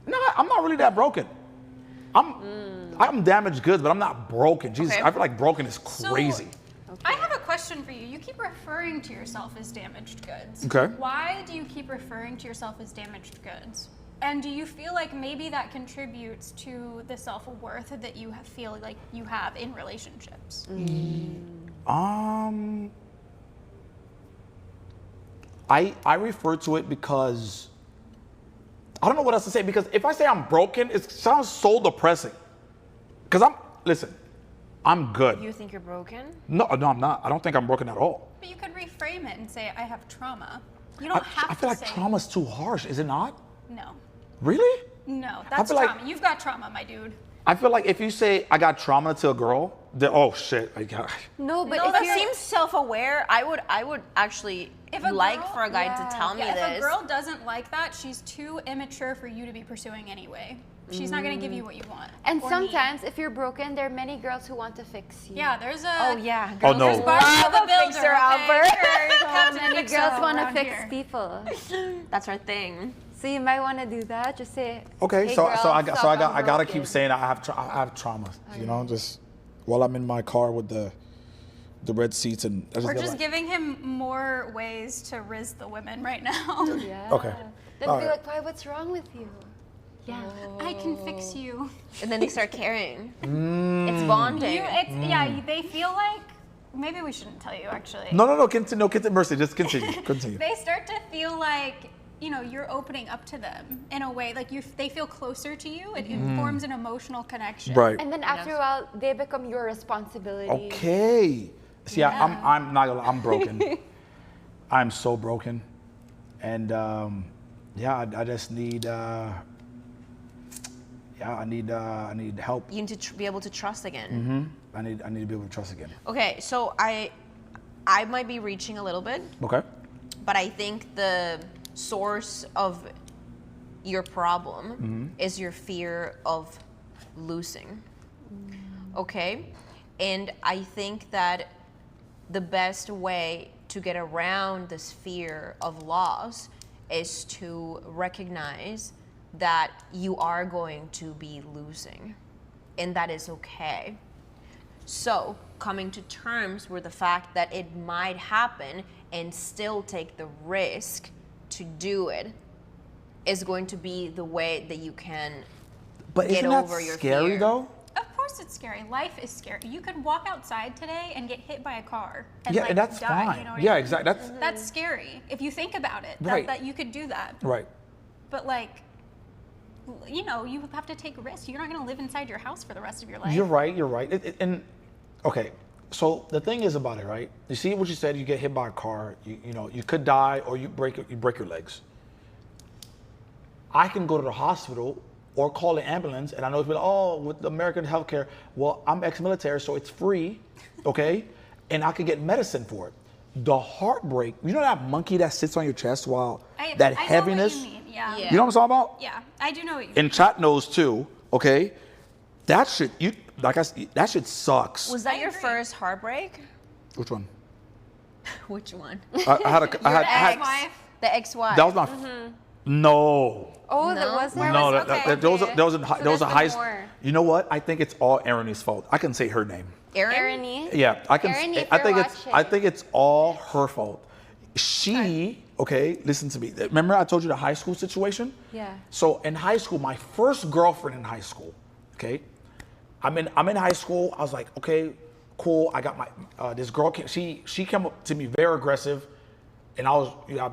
no, I'm not really that broken. I'm damaged goods, but I'm not broken. Jesus, Okay. I feel like broken is So, crazy. I have a question for you. You keep referring to yourself as damaged goods. Okay. Why do you keep referring to yourself as damaged goods? And do you feel like maybe that contributes to the self-worth that you feel like you have in relationships? I refer to it because I don't know what else to say, because if I say I'm broken, it sounds so depressing. Because listen, I'm good. You think you're broken? No, I'm not. I don't think I'm broken at all. But you could reframe it and say, I have trauma. You don't have I feel to like say trauma's too harsh, is it not? no. Really? No, that's feel like- trauma. You've got trauma, my dude. I feel like if you say I got trauma to a girl, then oh shit, I got. No, but No, if that you're, seems self-aware. I would actually If a like girl- for a guy yeah. to tell me Yeah, this. if a girl doesn't like that, she's too immature for you to be pursuing anyway. She's not going to give you what you want. and or sometimes if you're broken, there are many girls who want to fix you. need. Yeah, there's a. Oh yeah. Oh, girls no. are Barbara love the a Builder, fixer okay? upper. So Captain many Fixer girls want to around fix here. people. That's our thing. So you might want to do that. Just say, Okay, hey so girl, I stop, I'm gotta broken. keep saying I have trauma. You know, just while I'm in my car with the red seats and I We're get just like- giving him more ways to riz the women right now. Yeah. Okay. Then All be right. like, why? What's wrong with you? Yeah. I can fix you. And then they start caring. It's bonding. Yeah, they feel like. Maybe we shouldn't tell you actually. No, continue, Mercy, just continue, continue. They start to feel like, you know, you're opening up to them in a way, like they feel closer to you. It forms an emotional connection. Right. And then after a while, they become your responsibility. Okay. See, I'm not gonna lie, I'm broken. I'm so broken, and I just need I need help. You need to be able to trust again. I need to be able to trust again. Okay, so I might be reaching a little bit, Okay. but I think the source of your problem is your fear of losing. Okay? And I think that the best way to get around this fear of loss is to recognize that you are going to be losing. and that is okay. So coming to terms with the fact that it might happen and still take the risk to do it is going to be the way that you can But get isn't that over your scary fear. though? Of course it's scary. Life is scary. You could walk outside today and get hit by a car and Yeah, like and that's die. fine. You know what Yeah, I mean? exactly. That's scary if you think about it. Right. That you could do that. Right. But like, you know, you have to take risks. You're not going to live inside your house for the rest of your life. You're right. You're right. And okay, so the thing is about it, right? You see what you said. You get hit by a car. You know, you could die, or you break your legs. I can go to the hospital or call an ambulance, and I know it's like, oh, with the American healthcare. Well, I'm ex-military, so it's free, okay? And I can get medicine for it. The heartbreak. You know that monkey that sits on your chest while that I heaviness. know what you mean. Yeah. Yeah. You know what I'm talking about? Yeah, I do know what you mean. And chat knows too, okay? That shit, that shit sucks. Was that I your agree. first heartbreak? Which one? Which one? I had Ex-wife. The ex-wife. that was my, no. Oh, No? that was Where No, was- that okay. was a So there was a there's high. more. You know what? I think it's all Erinny's fault. I can say her name. Erin? Irony. Yeah, I can. Erinny, if I you're think watching. I think it's all her fault. She, okay, listen to me. Remember I told you the high school situation? Yeah. So in high school, my first girlfriend in high school, okay, I'm in high school. I was like, okay, cool. I got my this girl. She came up to me very aggressive, and I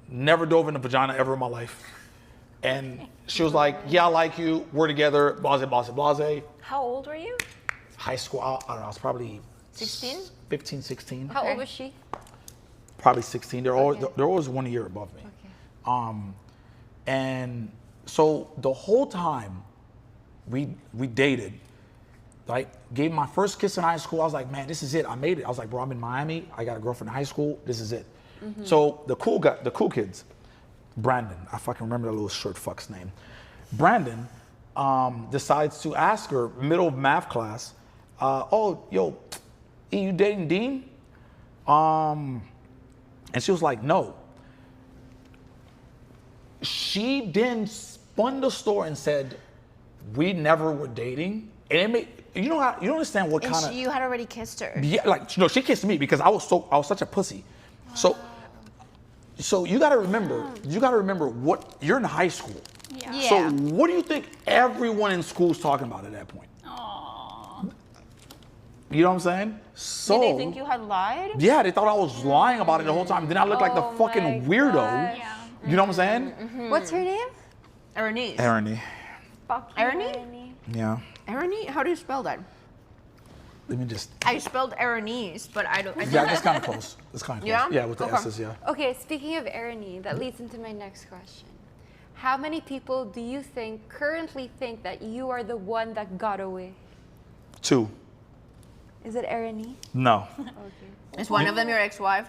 never dove in the vagina ever in my life. And she was like, yeah, I like you. We're together. Blase, blase, blase. How old were you? High school, I don't know. I was probably 16? 15, 16. How old was she? Probably 16. They're Okay. always 1 year above me. Okay. And so the whole time we dated, like gave my first kiss in high school. I was like, man, this is it. I made it. I was like, bro, I'm in Miami. I got a girlfriend in high school. This is it. So the cool kids, Brandon, I fucking remember that little short fuck's name. Brandon decides to ask her middle of math class, oh, yo, you dating Dean? And she was like, no. She then spun the story and said, we never were dating. And it made, you don't understand what And kind of, you had already kissed her. yeah, like, no, she kissed me because I was such a pussy. So you gotta remember what, you're in high school. Yeah. Yeah. So what do you think everyone in school is talking about at that point? Aw. You know what I'm saying? So Did they think you had lied? yeah, they thought I was lying about it the whole time. Then I looked like the Oh fucking my weirdo. gosh. Yeah. You know what I'm saying? What's her name? Erinny. Erinny. Fuck you, Erinny? Erinny. Yeah. Erinny? How do you spell that? Let me just. I spelled Erinny's, but I don't. Yeah, that's kind of close. That's kind of close. Yeah? Yeah, with the Okay. S's, yeah. Okay, speaking of Irony, that leads into my next question. How many people do you think currently think that you are the one that got away? 2. Is it Irony? No. Okay. Is one of them your ex-wife?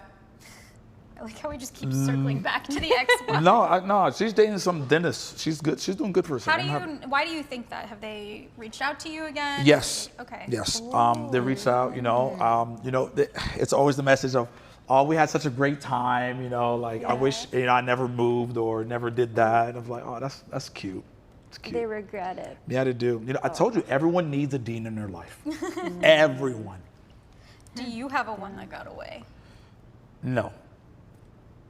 I like how we just keep circling back to the ex-wife. No, she's dating some dentist. She's good. She's doing good for herself. How do I'm happy. you? Why do you think that? Have they reached out to you again? Yes. Okay. Yes. They reached out. It's always the message of, "Oh, we had such a great time." Like I wish I never moved or never did that. And I'm like, "Oh, that's cute. It's cute." They regret it. Yeah, they do. I told you, everyone needs a Dean in their life. Everyone. Do you have a one that got away? No.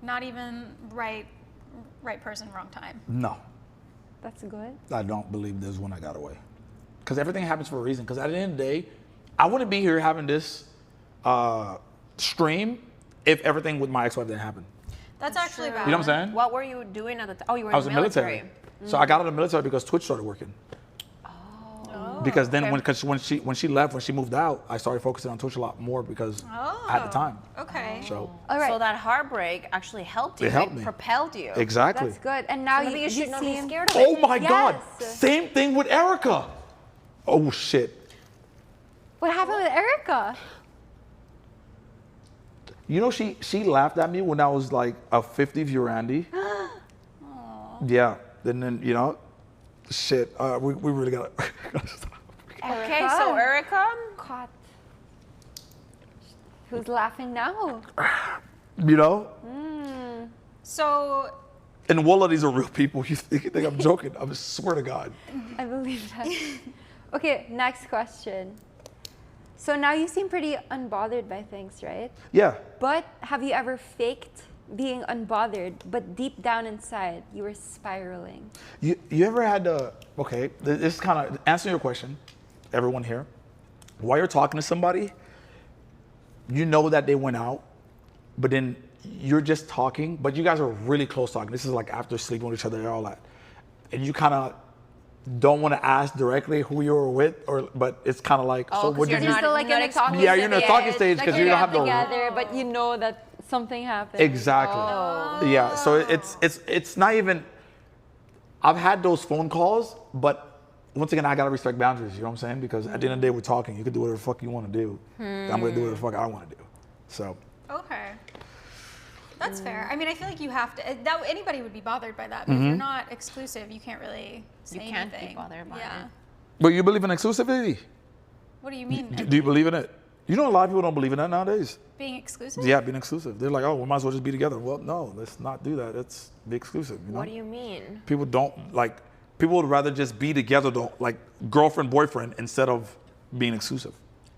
Not even right person, wrong time. No. That's good. I don't believe there's one that got away. Because everything happens for a reason. Because at the end of the day, I wouldn't be here having this stream if everything with my ex-wife didn't happen. That's actually valid. You know what I'm saying? What were you doing at the time? Oh, you were I was in in the military. military. So I got out of the military because Twitch started working. Because then okay. when she left, when she moved out, I started focusing on Twitch a lot more because at the time. Okay. So All right. So that heartbreak actually helped you. It helped me. Propelled you. exactly. That's good. And now Maybe you should not be seem scared of it. Oh my God. Yes. Same thing with Erica. Oh shit. What happened with Erica? She laughed at me when I was like a 50 view Randy. Yeah. And then, shit. We really gotta stop. Okay, so Erica, Caught. Who's laughing now? So And all of these are real people. You think I'm joking? I swear to God. I believe that. Okay, next question. So now you seem pretty unbothered by things, right? Yeah. But have you ever faked being unbothered, but deep down inside you were spiraling? You ever had to, okay, this is kind of, answer your question, everyone here. While you're talking to somebody, you know that they went out, but then you're just talking, but you guys are really close talking. This is like after sleeping with each other and all that. And you kind of don't want to ask directly who you were with, but it's kind of like, Oh, so 'cause what you're did you not- Still like in a talking Yeah, you're in a stage. talking stage Like because you're you don't not have to. together, but you know that something happened. Exactly. Oh. Yeah, so it's not even, I've had those phone calls, but once again, I gotta respect boundaries, you know what I'm saying? Because at the end of the day, we're talking. You can do whatever the fuck you want to do. I'm gonna do whatever the fuck I want to do. So. Okay. That's fair. I mean, I feel like you have to. That anybody would be bothered by that. But if you're not exclusive, you can't really say You can't be anything. bothered by yeah. it. But you believe in exclusivity? What do you mean? Do you believe in it? You know, a lot of people don't believe in that nowadays. Being exclusive? Yeah, being exclusive. They're like, oh, we might as well just be together. Well, no, let's not do that. Let's be exclusive. You know? What do you mean? People don't like. People would rather just be together, though, like girlfriend, boyfriend, instead of being exclusive.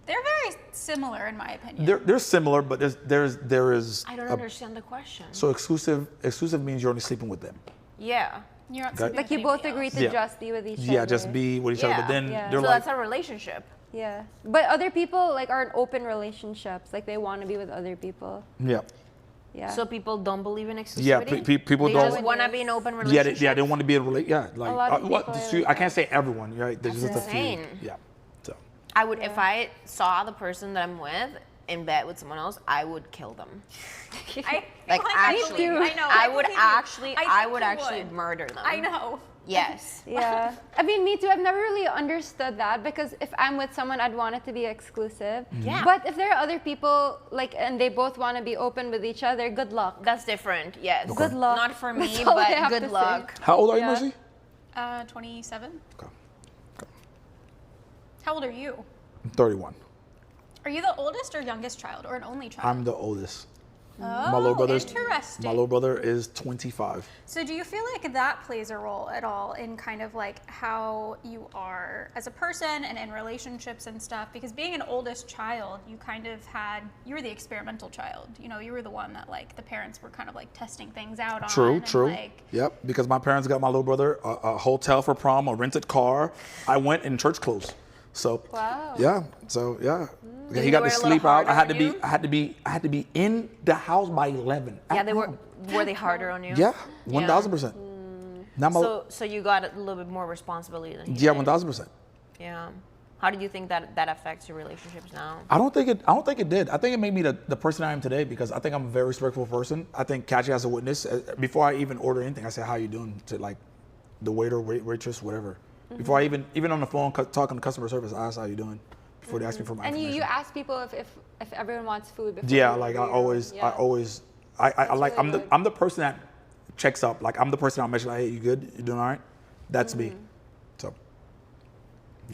They're very similar, in my opinion. They're similar, but there is. I don't understand the question. So exclusive means you're only sleeping with them. Yeah. You're not Okay. sleeping Like with you both anybody agree else. to Yeah. just be with each other. Yeah, just be with each other. But then Yeah. they're So like, that's a relationship. Yeah. But other people like are in open relationships. Like they want to be with other people. yeah, Yeah. So people don't believe in yeah. exclusivity? People They don't. just want to be in open Yeah, relationships? they don't want to be in a relationship. Yeah, like lot of what? people are Few, like I can't say everyone, right? There's That's just a few. insane. Yeah. So I would, if I saw the person that I'm with in bed with someone else, I would kill them. Like actually, I know. I would believe you. actually, I I think would you actually would. murder them. I know. Yes. Yeah. I mean, me too. I've never really understood that because if I'm with someone, I'd want it to be exclusive. Yeah. But if there are other people, like, and they both want to be open with each other, good luck. That's different. Yes. Good luck. Not for me, That's all I have but to good say. luck. how old are you, Yeah. Mercy? 27. Okay. How old are you? I'm 31. Are you the oldest or youngest child, or an only child? I'm the oldest. Oh, My little brother's interesting. My little brother is 25. So do you feel like that plays a role at all in kind of like how you are as a person and in relationships and stuff? Because being an oldest child, you kind of you were the experimental child. You know, you were the one that like the parents were kind of like testing things out on. True, and, true. Like, Yep, because my parents got my little brother a hotel for prom, a rented car. I went in church clothes. So Wow. yeah, so yeah. Did He they got work to a little sleep out. harder on you? I had to be in the house by 11. Yeah, at they were. home. Were they harder on you? Yeah, 1,000%. Now my So you got a little bit more responsibility than he yeah, did. 1,000%. Yeah. How do you think that affects your relationships now? I don't think it did. I think it made me the person I am today because I think I'm a very respectful person. I think Katchii has a witness. Before I even order anything, I say, "How you doing?" to like the waiter, waitress, whatever. Before I even on the phone talking to customer service, I ask, "How you doing?" Before they ask me for my And information. you ask people if everyone wants food before. Yeah, you like order. I like really good. I'm the person that checks up. Like I'm the person I'll mention like, hey, you good? You doing all right? That's me. So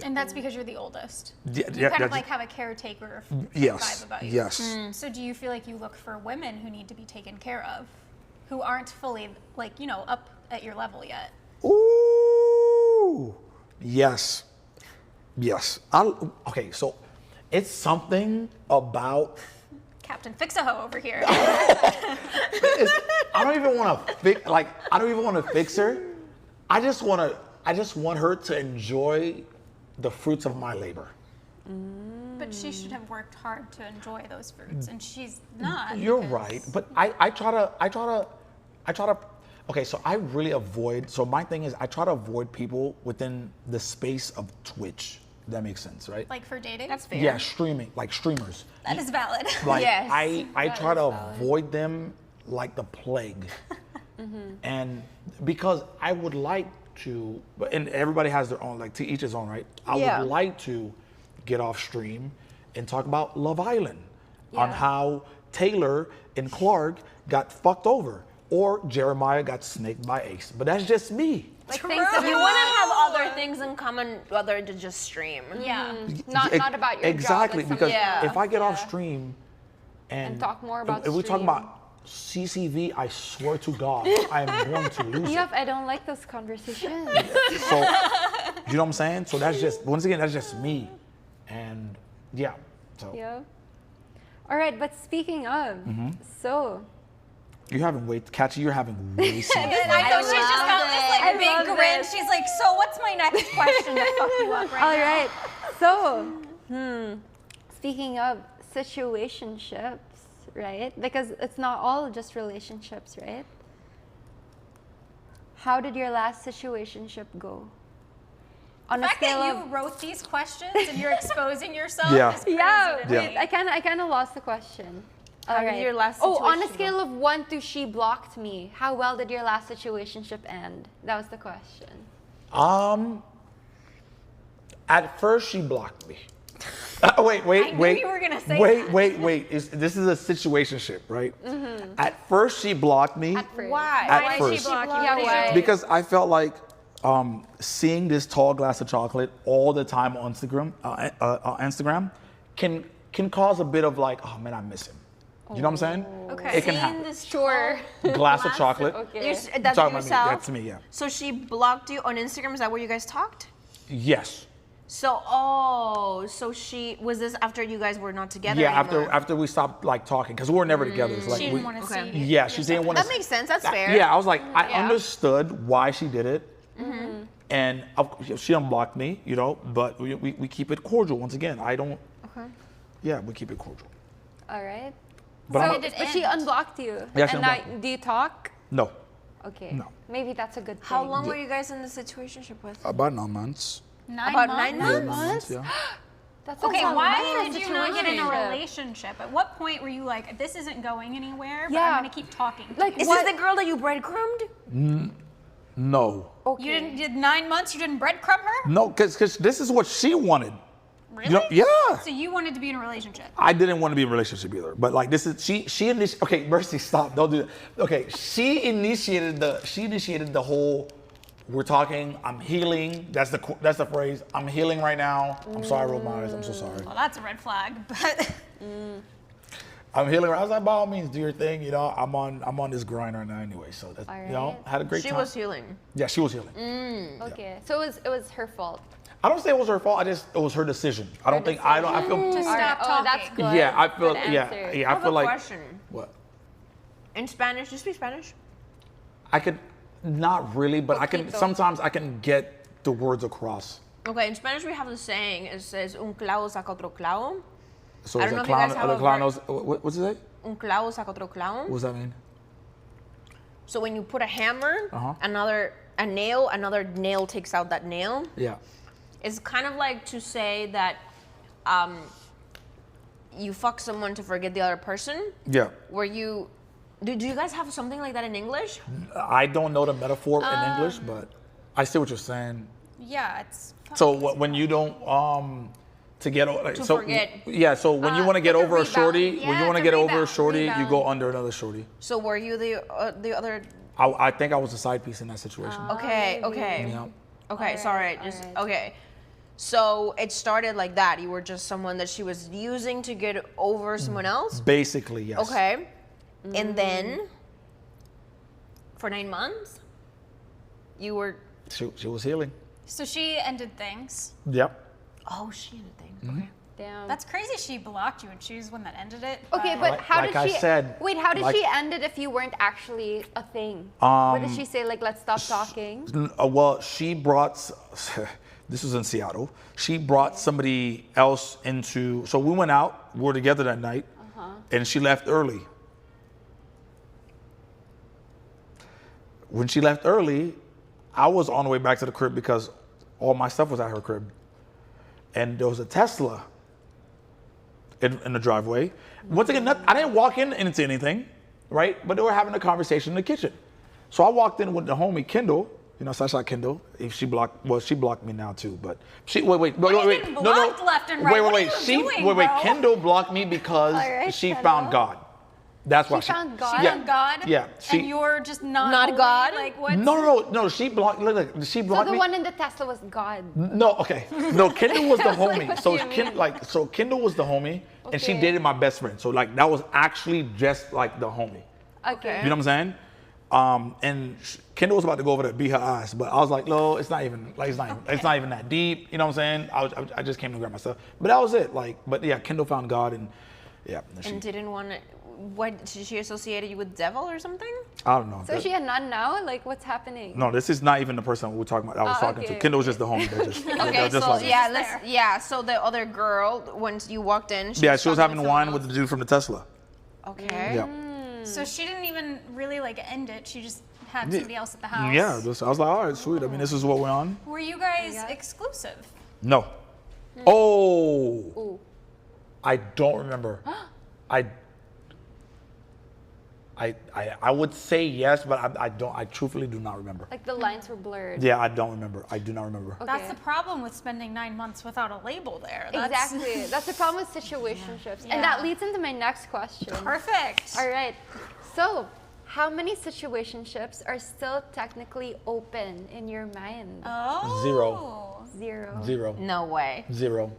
and that's because you're the oldest. yeah, You kind of that's- like have a caretaker yes, vibe about you. yes. So do you feel like you look for women who need to be taken care of, who aren't fully like, you know, up at your level yet? Ooh, yes, yes. Okay, so it's something about. Captain Fix-A-Ho over here. I don't even want to fix her. I just want her to enjoy the fruits of my labor. But she should have worked hard to enjoy those fruits, and she's not. You're because- right, but I try to. Okay, so I really avoid. So my thing is, I try to avoid people within the space of Twitch. If that makes sense, right? Like for dating? That's fair. Yeah, streaming, like streamers. That is valid. Like Yes. I try to avoid them like the plague. And because I would like to, and everybody has their own, like to each his own, right? I Yeah. would like to get off stream and talk about Love Island on Yeah. how Taylor and Clark got fucked over or Jeremiah got snaked by Ace. But that's just me. Like things that You want to have other things in common other than just stream. Yeah. not about your Exactly, job. because Yeah. if I get off stream and talk more about if we talk stream. about CCV, I swear to God, I am going to lose it. Yep, I don't like those conversations. So, you know what I'm saying? So that's just, once again, that's just me. And yeah, so. Yeah. All right, but speaking of, so. You're having way, Katchii, you're having way too much I fun. know she's just got this I like big love grin. this. She's like, so what's my next question to fuck you up right All now? right, so, speaking of situationships, right? Because it's not all just relationships, right? How did your last situationship go? On The a fact scale that of you wrote these questions and you're exposing yourself Yeah. is crazy yeah, to wait, me. I kind of lost the question. How did your last Oh, on a situation scale of 1 to she blocked me, how well did your last situationship end? That was the question. At first she blocked me. Wait. I knew you were gonna say Wait. This is a situationship, right? At first she blocked me At first. Why? At Why did first. she block you? Yeah, why? because I felt like seeing this tall glass of chocolate all the time on Instagram can cause a bit of like, oh man, I miss him. You know what I'm saying? Okay. It can Seeing happen. this Sure. Glass of chocolate. Okay. That's Talking about me. yourself. That's me, yeah. So she blocked you on Instagram. Is that where you guys talked? Yes. So so she was this after you guys were not together Yeah, anymore? after we stopped like talking, because we were never together. It's like She we, didn't want to okay. see. yeah, she didn't want to. That makes sense. That's fair. Yeah, I was like, I Yeah. understood why she did it, and she unblocked me, you know. But we keep it cordial. Once again, I don't. Okay. Yeah, we keep it cordial. All right. But So I'm, did it But she end? unblocked you. Yeah, she and now, unblocked me. do you talk? no, Okay. No. Maybe that's a good thing. How long were you guys in the situationship with? about 9 months. 9 About months? 9 months? months? Yeah. That's Okay, a long why time. did you not get in a Situationship. relationship? At what point were you like, this isn't going anywhere, but Yeah. I'm gonna keep talking to Like, you? Is what? this the girl that you breadcrumbed? No, Okay. You did 9 months, you didn't breadcrumb her? no, because this is what she wanted. Really? You know, yeah. So you wanted to be in a relationship? I didn't want to be in a relationship either, but like this is she initiated. Okay, Mercy, stop! Don't do that. Okay, she initiated the whole. We're talking. I'm healing. That's the phrase. I'm healing right now. I'm sorry, I rolled my eyes. I'm so sorry. Well, that's a red flag, but I'm healing. I was like, by all means, do your thing. You know, I'm on this grind right now anyway. So that you know, Alright. had a great She time. was healing. Yeah, she was healing. Okay. So it was her fault. I don't say it was her fault. It was her decision. I don't think I feel. to stop Oh, talking. that's good. Yeah, I feel. Good Yeah, answer. yeah. I I have feel a like question. what In Spanish, do you speak Spanish? I could not really, but I can Poquito. sometimes I can get the words across. Okay, in Spanish we have the saying. It says un clavo saca otro clavo. So I is don't know a if you clown, guys have a a clown ver- knows, what's it say? Un clavo saca otro clavo. What does that mean? So when you put a hammer, Uh-huh. a nail, another nail takes out that nail. Yeah. It's kind of like to say that you fuck someone to forget the other person. Yeah. Where you, do you guys have something like that in English? I don't know the metaphor in English, but I see what you're saying. yeah, it's. So when you don't to get like, To so forget. yeah, so when you want to get like a over a rebound. shorty, when Yeah, you want to it's a get over a rebound, shorty, you rebound. go under another shorty. So were you the other? I think I was a side piece in that situation. Okay, maybe. okay. Yeah. Okay, Alright, sorry. Just alright. okay. So it started like that. You were just someone that she was using to get over someone else. Basically, yes. Okay. And then for 9 months, you were. She was healing. So she ended things. Yep. Oh, she ended things. Okay. Damn. That's crazy she blocked you and she was the one that ended it. Okay, but Like- how like did I she? said, wait, how did like- she end it if you weren't actually a thing? What did she say? Like, let's stop talking. Well, she brought. This was in Seattle. She brought somebody else into. So we went out. We were together that night, and she left early. When she left early, I was on the way back to the crib because all my stuff was at her crib, and there was a Tesla in the driveway. Once again, I didn't walk in into anything, right? But they were having a conversation in the kitchen. So I walked in with the homie Kendall. You know, Sasha Kendall. If she blocked me now too. But she wait. getting blocked left and right? What are you doing, bro? Kendall blocked me because Alright, she Kendall. found God. That's why She found God? She Yeah. found God. Yeah, and you're just not Not holy? God? Like what? No. She blocked. Look, she So blocked the me. one in the Tesla was God. No, okay. No, Kendall was the I was like, homie. what So do you mean? Kendall was the homie, and she Okay. dated my best friend. So like that was actually just like the homie. Okay. You know what I'm saying? And Kendall was about to go over to beat her ass, but I was like, no, it's not even that deep. You know what I'm saying? I just came to grab myself, but that was it. Like, but yeah, Kendall found God, and yeah. And didn't want to. What, did she associated you with devil or something? I don't know. So she a nun now? Like, what's happening? No, this is not even the person we're talking about. I was talking to. Kendall was just the homie. That just, Okay, just so like, so the other girl, when you walked in, she was having talking wine someone with the dude from the Tesla. else? Okay. Yeah. So she didn't even really like end it. She just had somebody else at the house. Yeah, I was like, all right, sweet. I mean, this is what we're on. Were you guys exclusive? No. Oh. Ooh. I don't remember. I would say yes, but I truthfully do not remember. Like the lines were blurred. Yeah, I don't remember. I do not remember. Okay. That's the problem with spending 9 months without a label there. That's Exactly. That's the problem with situationships. Yeah. And that leads into my next question. perfect. All right. So, how many situationships are still technically open in your mind? Oh. Zero. Zero. No way. Zero.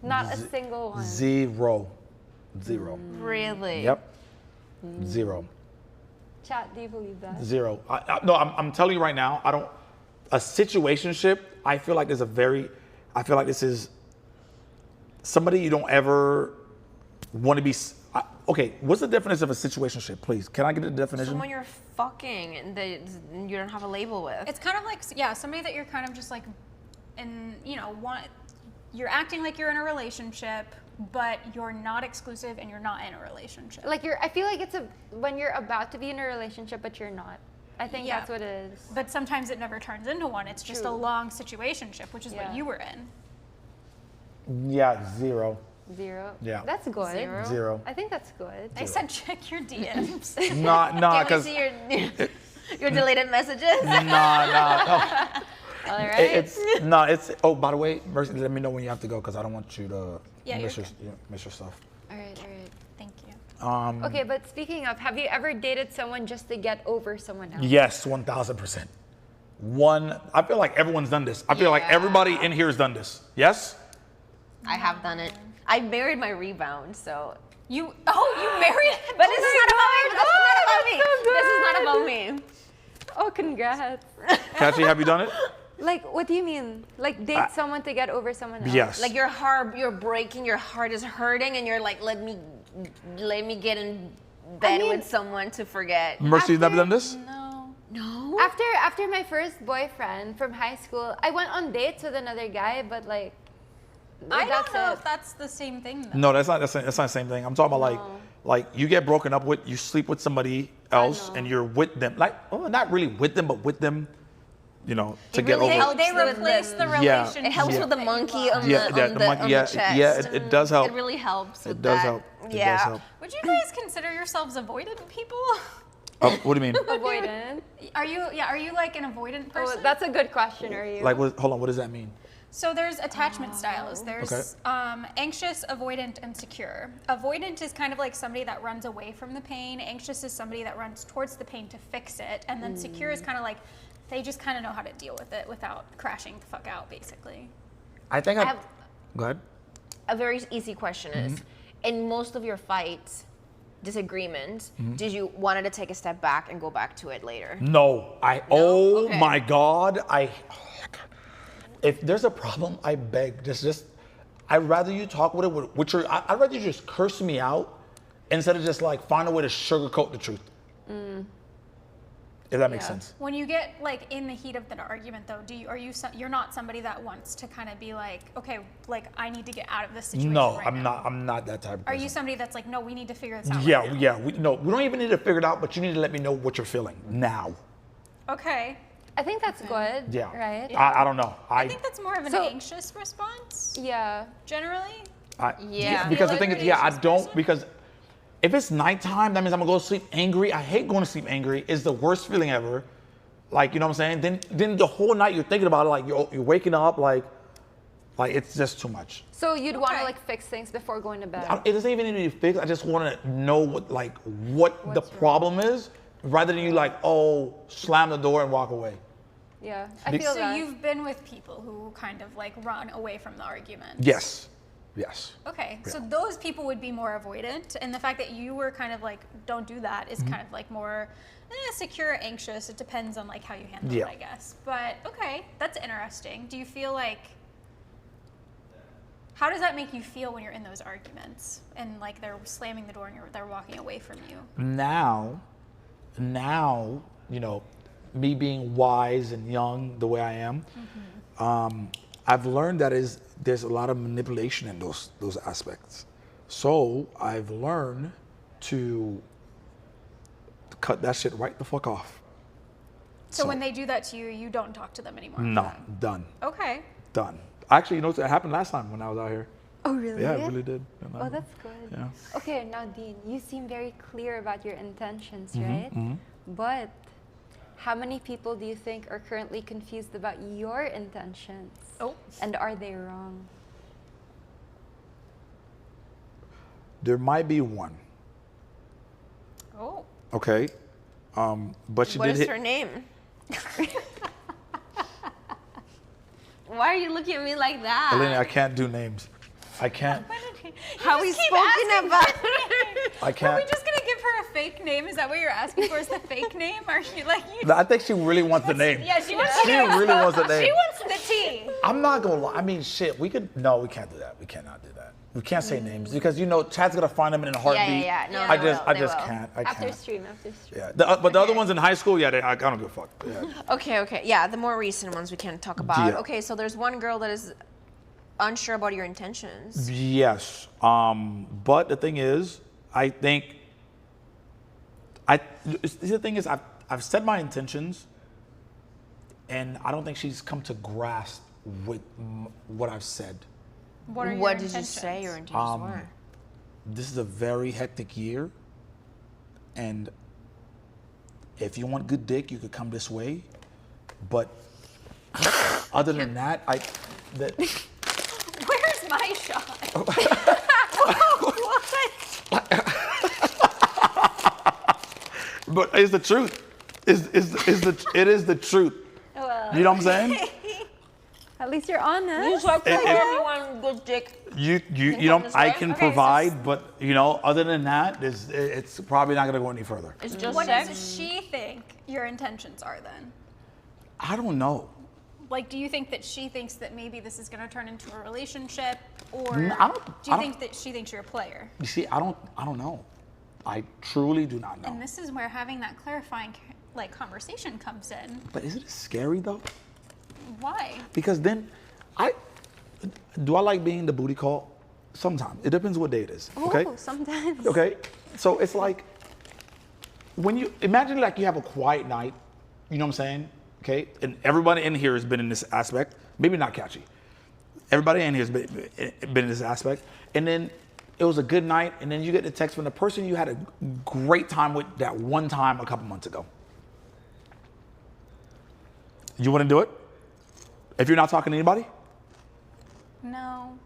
Not a single one. Zero. Really? Yep. Zero. Chat, do you believe that? Zero. No, I'm telling you right now, I don't. A situationship, I feel like this is somebody you don't ever want to be. Okay, what's the definition of a situationship, please? Can I get the definition? Someone you're fucking and that you don't have a label with. It's kind of like, somebody that you're kind of just like, you're acting like you're in a relationship, but you're not exclusive and you're not in a relationship. Like I feel like it's when you're about to be in a relationship, but you're not. I think Yeah. that's what it is. But sometimes it never turns into one. It's just a True. long situationship, which is Yeah. what you were in. Yeah, zero. Zero. Yeah. That's good. Zero. I think that's good. I said check your DMs. Nah, Can we because see your deleted messages? nah. All right. It's. Oh, by the way, Mercy, let me know when you have to go because I don't want you to miss your stuff. all right. Thank you. Okay, but speaking of, have you ever dated someone just to get over someone else? Yes, 1,000%. I feel like everyone's done this. I feel like Yeah. everybody in here has done this. Yes? I have done it. I married my rebound, so. You married? But this is not about me. This is not about me. Oh, congrats. Katchii, have you done it? Like, what do you mean? Like, date someone to get over someone else? Yes. Like you're breaking, your heart is hurting, and you're like, let me get in bed with someone to forget. Mercy, you've never done this? No. After my first boyfriend from high school, I went on dates with another guy, but like, I that's don't know it. if that's the same thing though. No, that's not the same thing. I'm talking about like you get broken up with, you sleep with somebody else, and you're with them. Like, not really with them, but with them, to get really over. helps. They replace the Yeah. relationship. It helps Yeah. with the monkey on Yeah, the chest. yeah, it does help. It really helps with It does that. help. It Yeah. does help. Would you guys consider yourselves avoidant people? Oh, what do you mean? Avoidant. Are you like an avoidant person? Oh, that's a good question. Are you? Like, hold on, what does that mean? So there's attachment styles. There's anxious, avoidant, and secure. Avoidant is kind of like somebody that runs away from the pain. Anxious is somebody that runs towards the pain to fix it. And then secure is kind of like they just kind of know how to deal with it without crashing the fuck out, basically. I think have Go ahead. a very easy question is, in most of your fights, disagreements, did you wanted to take a step back and go back to it later? No, oh Okay. my God, if there's a problem, I beg, I'd rather you talk with it I'd rather you just curse me out instead of just like find a way to sugarcoat the truth. If that makes sense. When you get like in the heat of the argument, though, you're not somebody that wants to kind of be like, okay, like I need to get out of this situation. No, right I'm now. not. I'm not that type of Are person. you somebody that's like, no, we need to figure this out? Yeah, right now? yeah. We don't even need to figure it out, but you need to let me know what you're feeling now. Okay. I think that's good. Yeah. Right. I don't know. I think that's more of an So- anxious response, Yeah. generally. Yeah. Because the Feel thing like is, you're an I anxious don't person? because if it's nighttime, that means I'm gonna go to sleep angry. I hate going to sleep angry. It's the worst feeling ever. Like, you know what I'm saying? Then the whole night you're thinking about it, like you're waking up, like it's just too much. So you'd want to Okay. like fix things before going to bed. It doesn't even need to be fixed. I just want to know what the What's problem is, rather than you slam the door and walk away. Yeah, I feel So that. you've been with people who kind of like run away from the argument. Yes. Yes. Okay, so Yeah. those people would be more avoidant, and the fact that you were kind of like, don't do that, is kind of like more secure, anxious. It depends on like how you handle Yeah. it, I guess. But okay, that's interesting. Do you feel like, how does that make you feel when you're in those arguments and like they're slamming the door and they're walking away from you? Now, you know, me being wise and young the way I am, I've learned that there's a lot of manipulation in those aspects. So I've learned to cut that shit right the fuck off. So when they do that to you, you don't talk to them anymore? after No, that? done, Okay. done. Actually, you know, that happened last time when I was out here. Oh, really? Yeah, it really did. Oh, that's good. Yeah. Okay, now Dean, you seem very clear about your intentions, Mm-hmm, right? But how many people do you think are currently confused about your intentions? Oh. And are they wrong? There might be one. Oh. Okay. But she What did is hit. her name? Why are you looking at me like that? Elena, I can't do names. I can't. How we just keep spoken asking about? I Are can't. we just gonna give her a fake name? Is that what you're asking for? Is the fake name? Are you like you? I think she really wants the name. Yeah, she does. She really wants the name. She wants the tea. I'm not gonna lie. I mean, shit. We can't do that. We cannot do that. We can't say names because you know Chad's gonna find them in a heartbeat. yeah. No, I they just, will, I they just will. can't. I After can't. stream. Yeah. But the other ones in high school, yeah, I don't give a fuck. Yeah. Okay. Yeah, the more recent ones we can talk about. Yeah. Okay, so there's one girl that is unsure about your intentions. Yes. But the thing is, I think the thing is, I've said my intentions, and I don't think she's come to grasp with what I've said. What are your What did you intentions? say your intentions were? This is a very hectic year, and if you want good dick, you could come this way. But other than that, Where's my shot? but it's the truth. It is the truth. Well, You know what I'm saying? at least you're honest. Everyone good dick. You come know, this I way? can Okay, so provide, but you know, other than that, it's probably not gonna go any further. It's just What sex. does she think your intentions are then? I don't know. Like, do you think that she thinks that maybe this is going to turn into a relationship, or No, I don't- do I you don't- think that she thinks you're a player? You see, I don't know. I truly do not know. And this is where having that clarifying like conversation comes in. But is it scary though? Why? Because then, I like being the booty call? Sometimes it depends what day it is. Okay. Ooh, sometimes. Okay. So it's like when you imagine like you have a quiet night. You know what I'm saying? Okay. And everybody in here has been in this aspect. Maybe not Katchii. Everybody in here has been in this aspect. And then it was a good night, and then you get the text from the person you had a great time with that one time a couple months ago. You wouldn't do it? If you're not talking to anybody? No.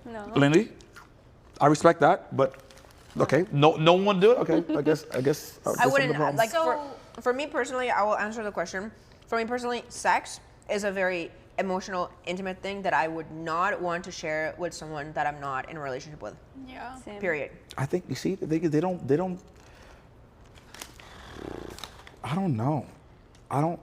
No. Lindy? I respect that, but okay. No one do it? Okay, I guess I that's wouldn't the problem. like So- for me personally. I will answer the question. For me personally, sex is a very emotional, intimate thing that I would not want to share with someone that I'm not in a relationship with. Yeah. Same. Period. I think you see they don't I don't know. I don't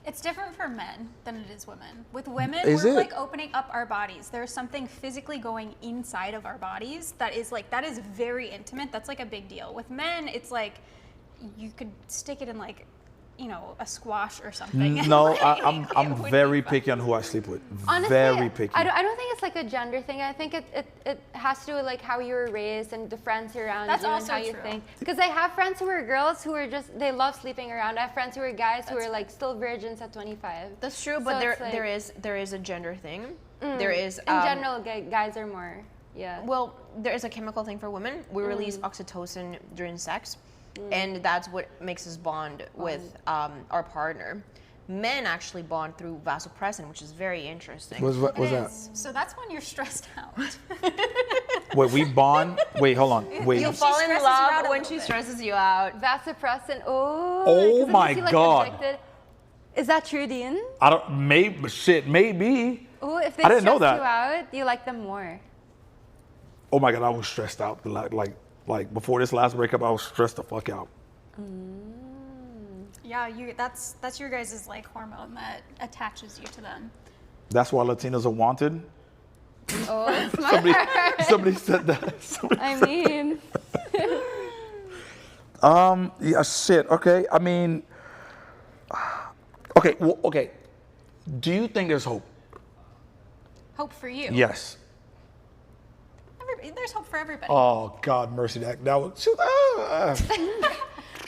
It's different for men than it is women. With women, Is we're it? like opening up our bodies. There's something physically going inside of our bodies that is very intimate. That's like a big deal. With men, it's like you could stick it in like, you know, a squash or something. No, Like, I'm it would very be fun. picky on who I sleep with. Honestly, very picky. I don't think it's like a gender thing. I think it has to do with like how you were raised and the friends around That's you and also how you true. think. Because I have friends who are girls who are just, they love sleeping around. I have friends who are guys who are like still virgins at 25. That's true, but So there it's like- there is a gender thing. There is In general, guys are more, yeah. Well, there is a chemical thing for women. We release oxytocin during sex, and that's what makes us bond with our partner. Men actually bond through vasopressin, which is very interesting. What's It that? is. So that's when you're stressed out. Wait, we bond. Wait, hold on. Wait. You She fall in stresses you out love a when little she bit. stresses you out. Vasopressin, oh. Oh 'cause it my makes you, like, God. addicted. Is that true, Dean? I don't. Maybe. Shit. Maybe. Oh, if they I didn't know stress that. you out, you like them more. Oh my God, I was stressed out. Like before this last breakup, I was stressed the fuck out. Yeah, that's your guys' like hormone that attaches you to them. That's why Latinos are wanted. Oh, smart. Somebody said that. I mean, Yeah, shit. Okay. I mean, okay. Well, okay. Do you think there's hope? Hope for you. Yes. There's hope for everybody. Oh God, mercy. That was. Shoot, I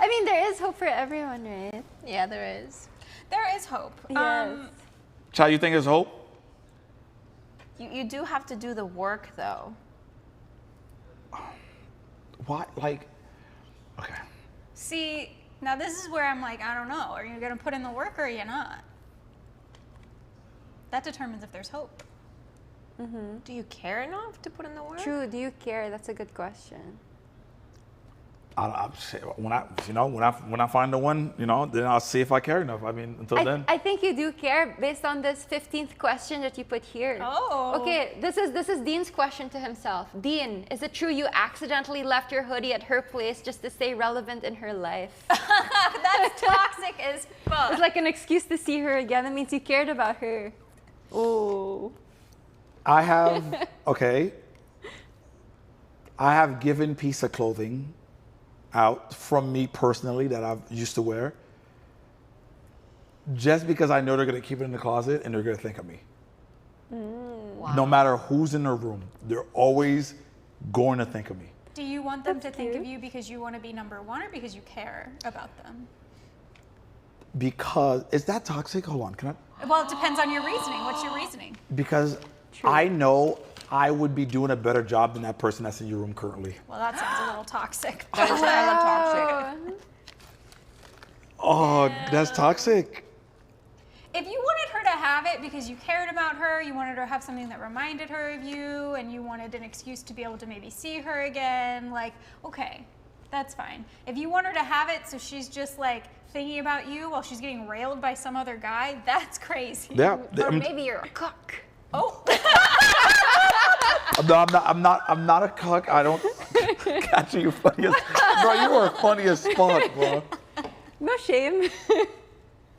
mean, there is hope for everyone, right? Yeah, there is. There is hope. Yes. Child, you think there's hope? You do have to do the work, though. What? Like, okay. See, now this is where I'm like, I don't know. Are you going to put in the work or are you not? That determines if there's hope. Do you care enough to put in the work? True. Do you care? That's a good question. When I find the one, then I'll see if I care enough. I mean, until then. I think you do care based on this 15th question that you put here. Oh. Okay, this is Dean's question to himself. Dean, is it true you accidentally left your hoodie at her place just to stay relevant in her life? That's toxic as fuck. It's like an excuse to see her again. That means you cared about her. Oh. I have, okay. I have given piece of clothing out from me personally that I've used to wear just because I know they're going to keep it in the closet and they're going to think of me. Wow. No matter who's in their room, they're always going to think of me. Do you want them That's to think of cute. you because you want to be number one or because you care about them? Because, is that toxic? Hold on, can I? Well, it depends on your reasoning. What's your reasoning? Because I know I would be doing a better job than that person that's in your room currently. Well, that sounds a little toxic. That is kind of toxic. Oh, that's toxic. If you wanted her to have it because you cared about her, you wanted her to have something that reminded her of you, and you wanted an excuse to be able to maybe see her again, like, okay, that's fine. If you want her to have it so she's just like thinking about you while she's getting railed by some other guy, that's crazy. Yeah. Or maybe you're a cook. Oh. No, I'm not a cuck. I don't. Katchii, you funny as. Bro, you are funny as fuck, bro. No shame.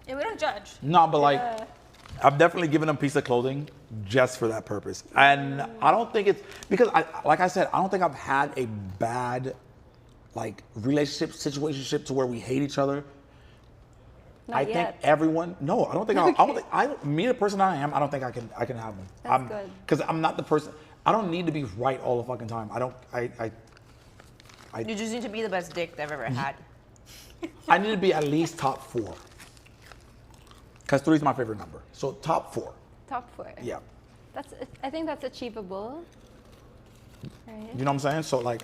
Yeah, we don't judge. No, but like, I've definitely given them a piece of clothing just for that purpose. And I don't think it's, because like I said, I don't think I've had a bad, like, relationship, situationship to where we hate each other. Not I yet. think everyone, no, I don't think, me the person I am, I don't think I can have them. That's good. Because I'm not the person, I don't need to be right all the fucking time. You just need to be the best dick they've ever had. I need to be at least top 4. Because 3 is my favorite number. So top 4. Top 4. Yeah. I think that's achievable. Right? You know what I'm saying? So like,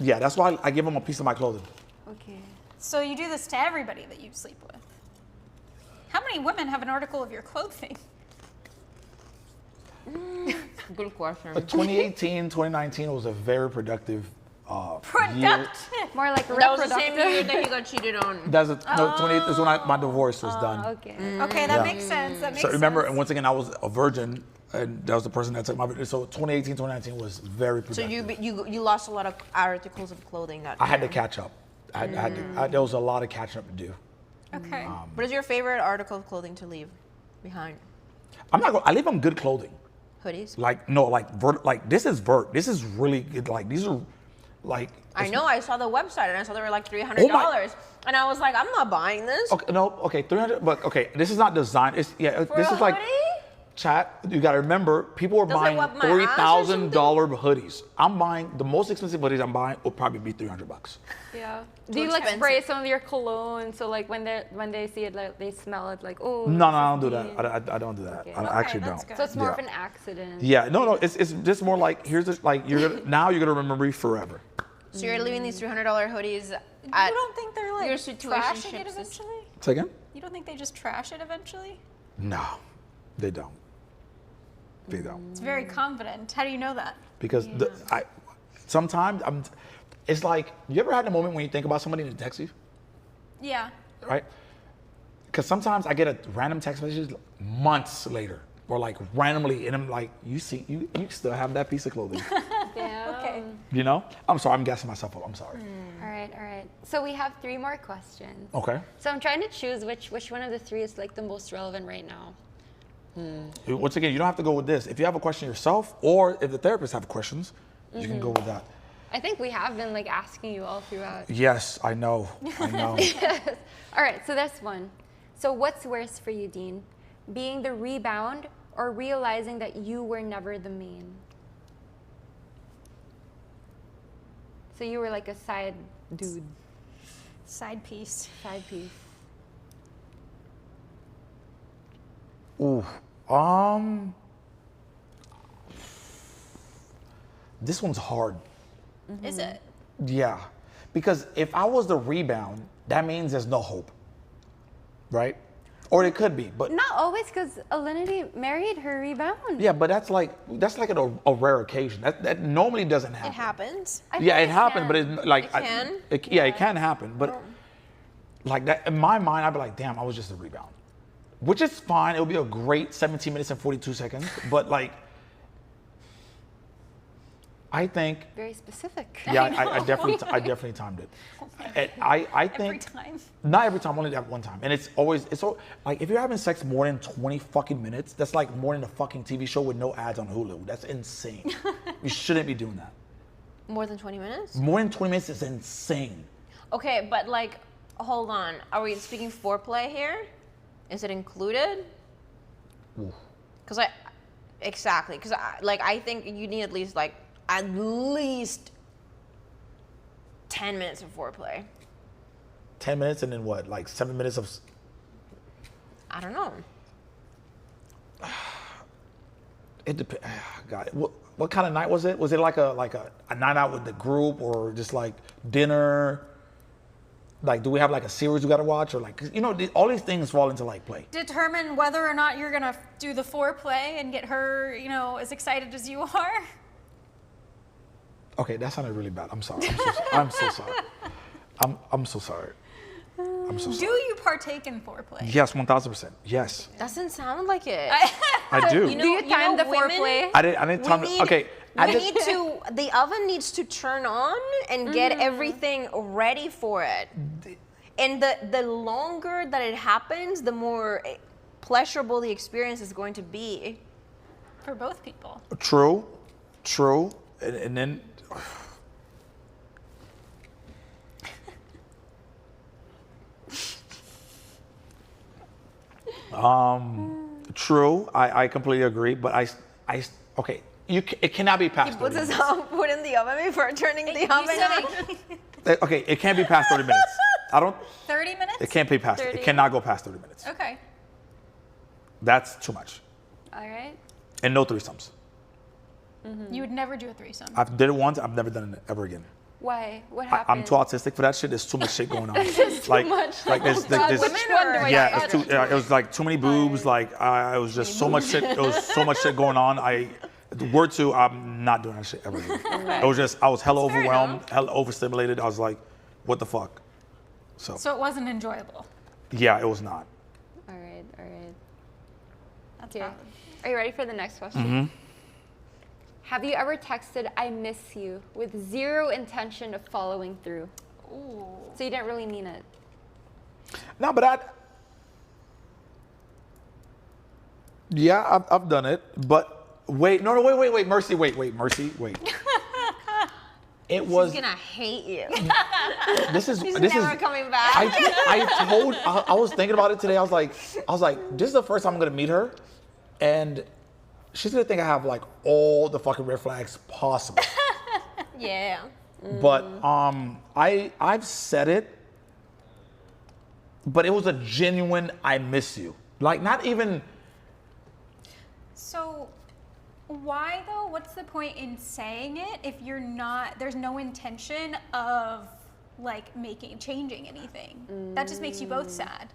yeah, that's why I give them a piece of my clothing. Okay. So you do this to everybody that you sleep with. How many women have an article of your clothing? Good question. 2018, 2019 was a very productive year. Productive. More like That was the same reproductive. year that he got cheated on. No, 28 is when my divorce was done. Okay. Okay, that Yeah. makes sense. That makes So remember, sense. and once again, I was a virgin, and that was the person that took my virginity. So 2018, 2019 was very So productive. you lost a lot of articles of clothing that I had to year. catch up. There was a lot of catching up to do. Okay. What is your favorite article of clothing to leave behind? I leave them good clothing. Hoodies? Like, no, like this is This is really good. Like, these are, like. I know, I saw the website and I saw they were like $300. Oh my- And I was like, I'm not buying this. Okay, no, okay, 300, but okay, this is not designed. It's, yeah, For this a is like, hoodie? chat, you gotta remember, people are Does it buying wipe my ass or $3,000 hoodies. I'm buying, the most expensive hoodies I'm buying will probably be $300. Yeah. Too Do you like expensive. spray some of your cologne so like when they see it, like they smell it, like, oh? No, this I don't is do that. clean. I don't do that. Okay. I Okay, actually that's don't. good. So it's more Yeah. of an accident. Yeah, no, it's just more like, here's the, like, now you're gonna remember me forever. So you're leaving these $300 hoodies You at don't think they're like your trashing situationship it eventually? Say again? You don't think they just trash it eventually? No, they don't. They don't. It's very confident. How do you know that? Because sometimes it's like, you ever had a moment when you think about somebody and they text you, Yeah. right? Because sometimes I get a random text message months later, or like randomly, and I'm like, you still have that piece of clothing. Damn. Okay. You know? I'm sorry, I'm gassing myself up. I'm sorry. All right. So we have 3 more questions. Okay. So I'm trying to choose which one of the 3 is like the most relevant right now. Once again, you don't have to go with this. If you have a question yourself, or if the therapists have questions, you can go with that. I think we have been like asking you all throughout. Yes, I know. All right, so this one. So what's worse for you, Dean? Being the rebound or realizing that you were never the main? So you were like a side dude, Side piece. side piece. Ooh. This one's hard. Is it? Yeah. Because if I was the rebound, that means there's no hope. Right? Or it could be, but Not always, because Alinity married her rebound. yeah, but that's like a rare occasion. That normally doesn't happen. It happens. I Yeah, think it happened, but can. it's like It can? it can happen, but like that in my mind, I'd be like, damn, I was just a rebound, which is fine. It would be a great 17 minutes and 42 seconds, but like, I think, Very specific. yeah, I definitely timed it. And I Every think time. not every time, only that one time, and it's so like if you're having sex more than 20 fucking minutes, that's like more than a fucking TV show with no ads on Hulu. That's insane. You shouldn't be doing that. More than 20 minutes? More than 20 minutes is insane. Okay, but like, hold on. Are we speaking foreplay here? Is it included? Because I think you need at least 10 minutes of foreplay. 10 minutes and then what? Like 7 minutes of. I don't know. It depends. God, what kind of night was it? Was it like a night out with the group or just like dinner? Like, do we have like a series we gotta watch or like, 'cause, you know, all these things fall into like play. Determine whether or not you're gonna do the foreplay and get her, as excited as you are. Okay, that sounded really bad. I'm sorry. I'm so sorry. I'm so sorry. I'm so Do sorry. you partake in foreplay? Yes, 1000%. Yes, Doesn't sound like it. I do. You know, Do you time the women- foreplay? I didn't time. Okay, The oven needs to turn on and get everything ready for it. And the longer that it happens, the more pleasurable the experience is going to be. For both people. True, and then. True, I completely agree, but okay, it cannot be past 30 minutes. Put in the oven before turning the oven on. Okay, it can't be past 30 minutes. 30 minutes? It can't be past. 30. It cannot go past 30 minutes. Okay. That's too much. All right. And no threesomes. You would never do a threesome. I did it once. I've never done it ever again. Why? What happened? I'm too autistic for that shit. There's too much shit going on. There's too much. Like there's Which one do I yeah, touch? it was like too many boobs. Like it was just so much shit. It was so much shit going on. Word 2, I'm not doing that shit ever again. It was just I was hella That's fair overwhelmed, enough. hella overstimulated. I was like, what the fuck? So So it wasn't enjoyable. yeah, it was not. All right. That's Okay. valid. Are you ready for the next question? Mm-hmm. Have you ever texted "I miss you" with zero intention of following through? Ooh. So you didn't really mean it. No, but yeah, I've done it. But wait, wait, Mercy, Mercy, wait. It was. He's gonna hate you. This is He's this never is. coming back. I was thinking about it today. I was like, this is the first time I'm gonna meet her, and she's gonna think I have like all the fucking red flags possible. Yeah. But I've said it, but it was a genuine "I miss you." Like not even. So why though? What's the point in saying it if there's no intention of changing anything? That just makes you both sad.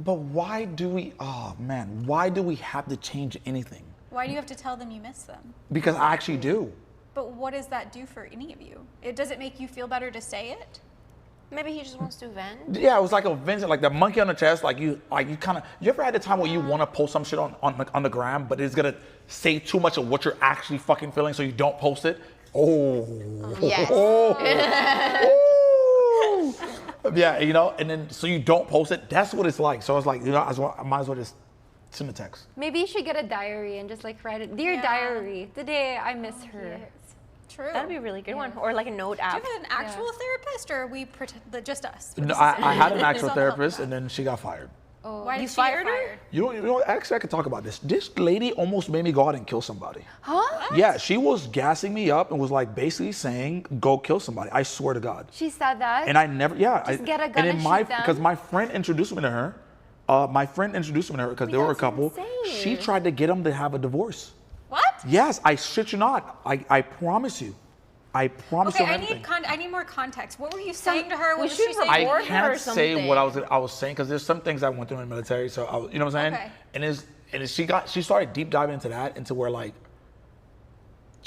But why do we? Oh man, why do we have to change anything? Why do you have to tell them you miss them? Because I actually do. But what does that do for any of you? Does it make you feel better to say it? Maybe he just wants to vent. Yeah, it was like a Vincent, like the monkey on the chest. Like you kind of. You ever had the time where you want to post some shit on the gram, but it's gonna say too much of what you're actually fucking feeling, so you don't post it? Oh. Yes. Oh. Yeah, you know, and then so you don't post it. That's what it's like. So I was like, you know, I might as well just send a text. Maybe you should get a diary and just like write it. Dear diary, today I miss her. True. That'd be a really good one. Or like a note app. Do you have an actual therapist, or are we just us? No, I had an actual therapist, and then she got fired. Why You did she fired get her? fired? You know, actually, I could talk about this. This lady almost made me go out and kill somebody. Huh? Yeah, she was gassing me up and was like basically saying, "Go kill somebody." I swear to God. She said that. And I never, yeah. Just get a gun and my, shoot them? because my friend introduced me to her. Because they were a couple. insane. She tried to get them to have a divorce. What? Yes, I shit you not. I promise you. I promise Okay, you I everything. I need more context. What were you saying to her? we What was she should saying? I Or her can't or say something. what I was saying because there's some things I went through in the military. So you know what I'm saying? Okay. And she started deep diving into that, into where like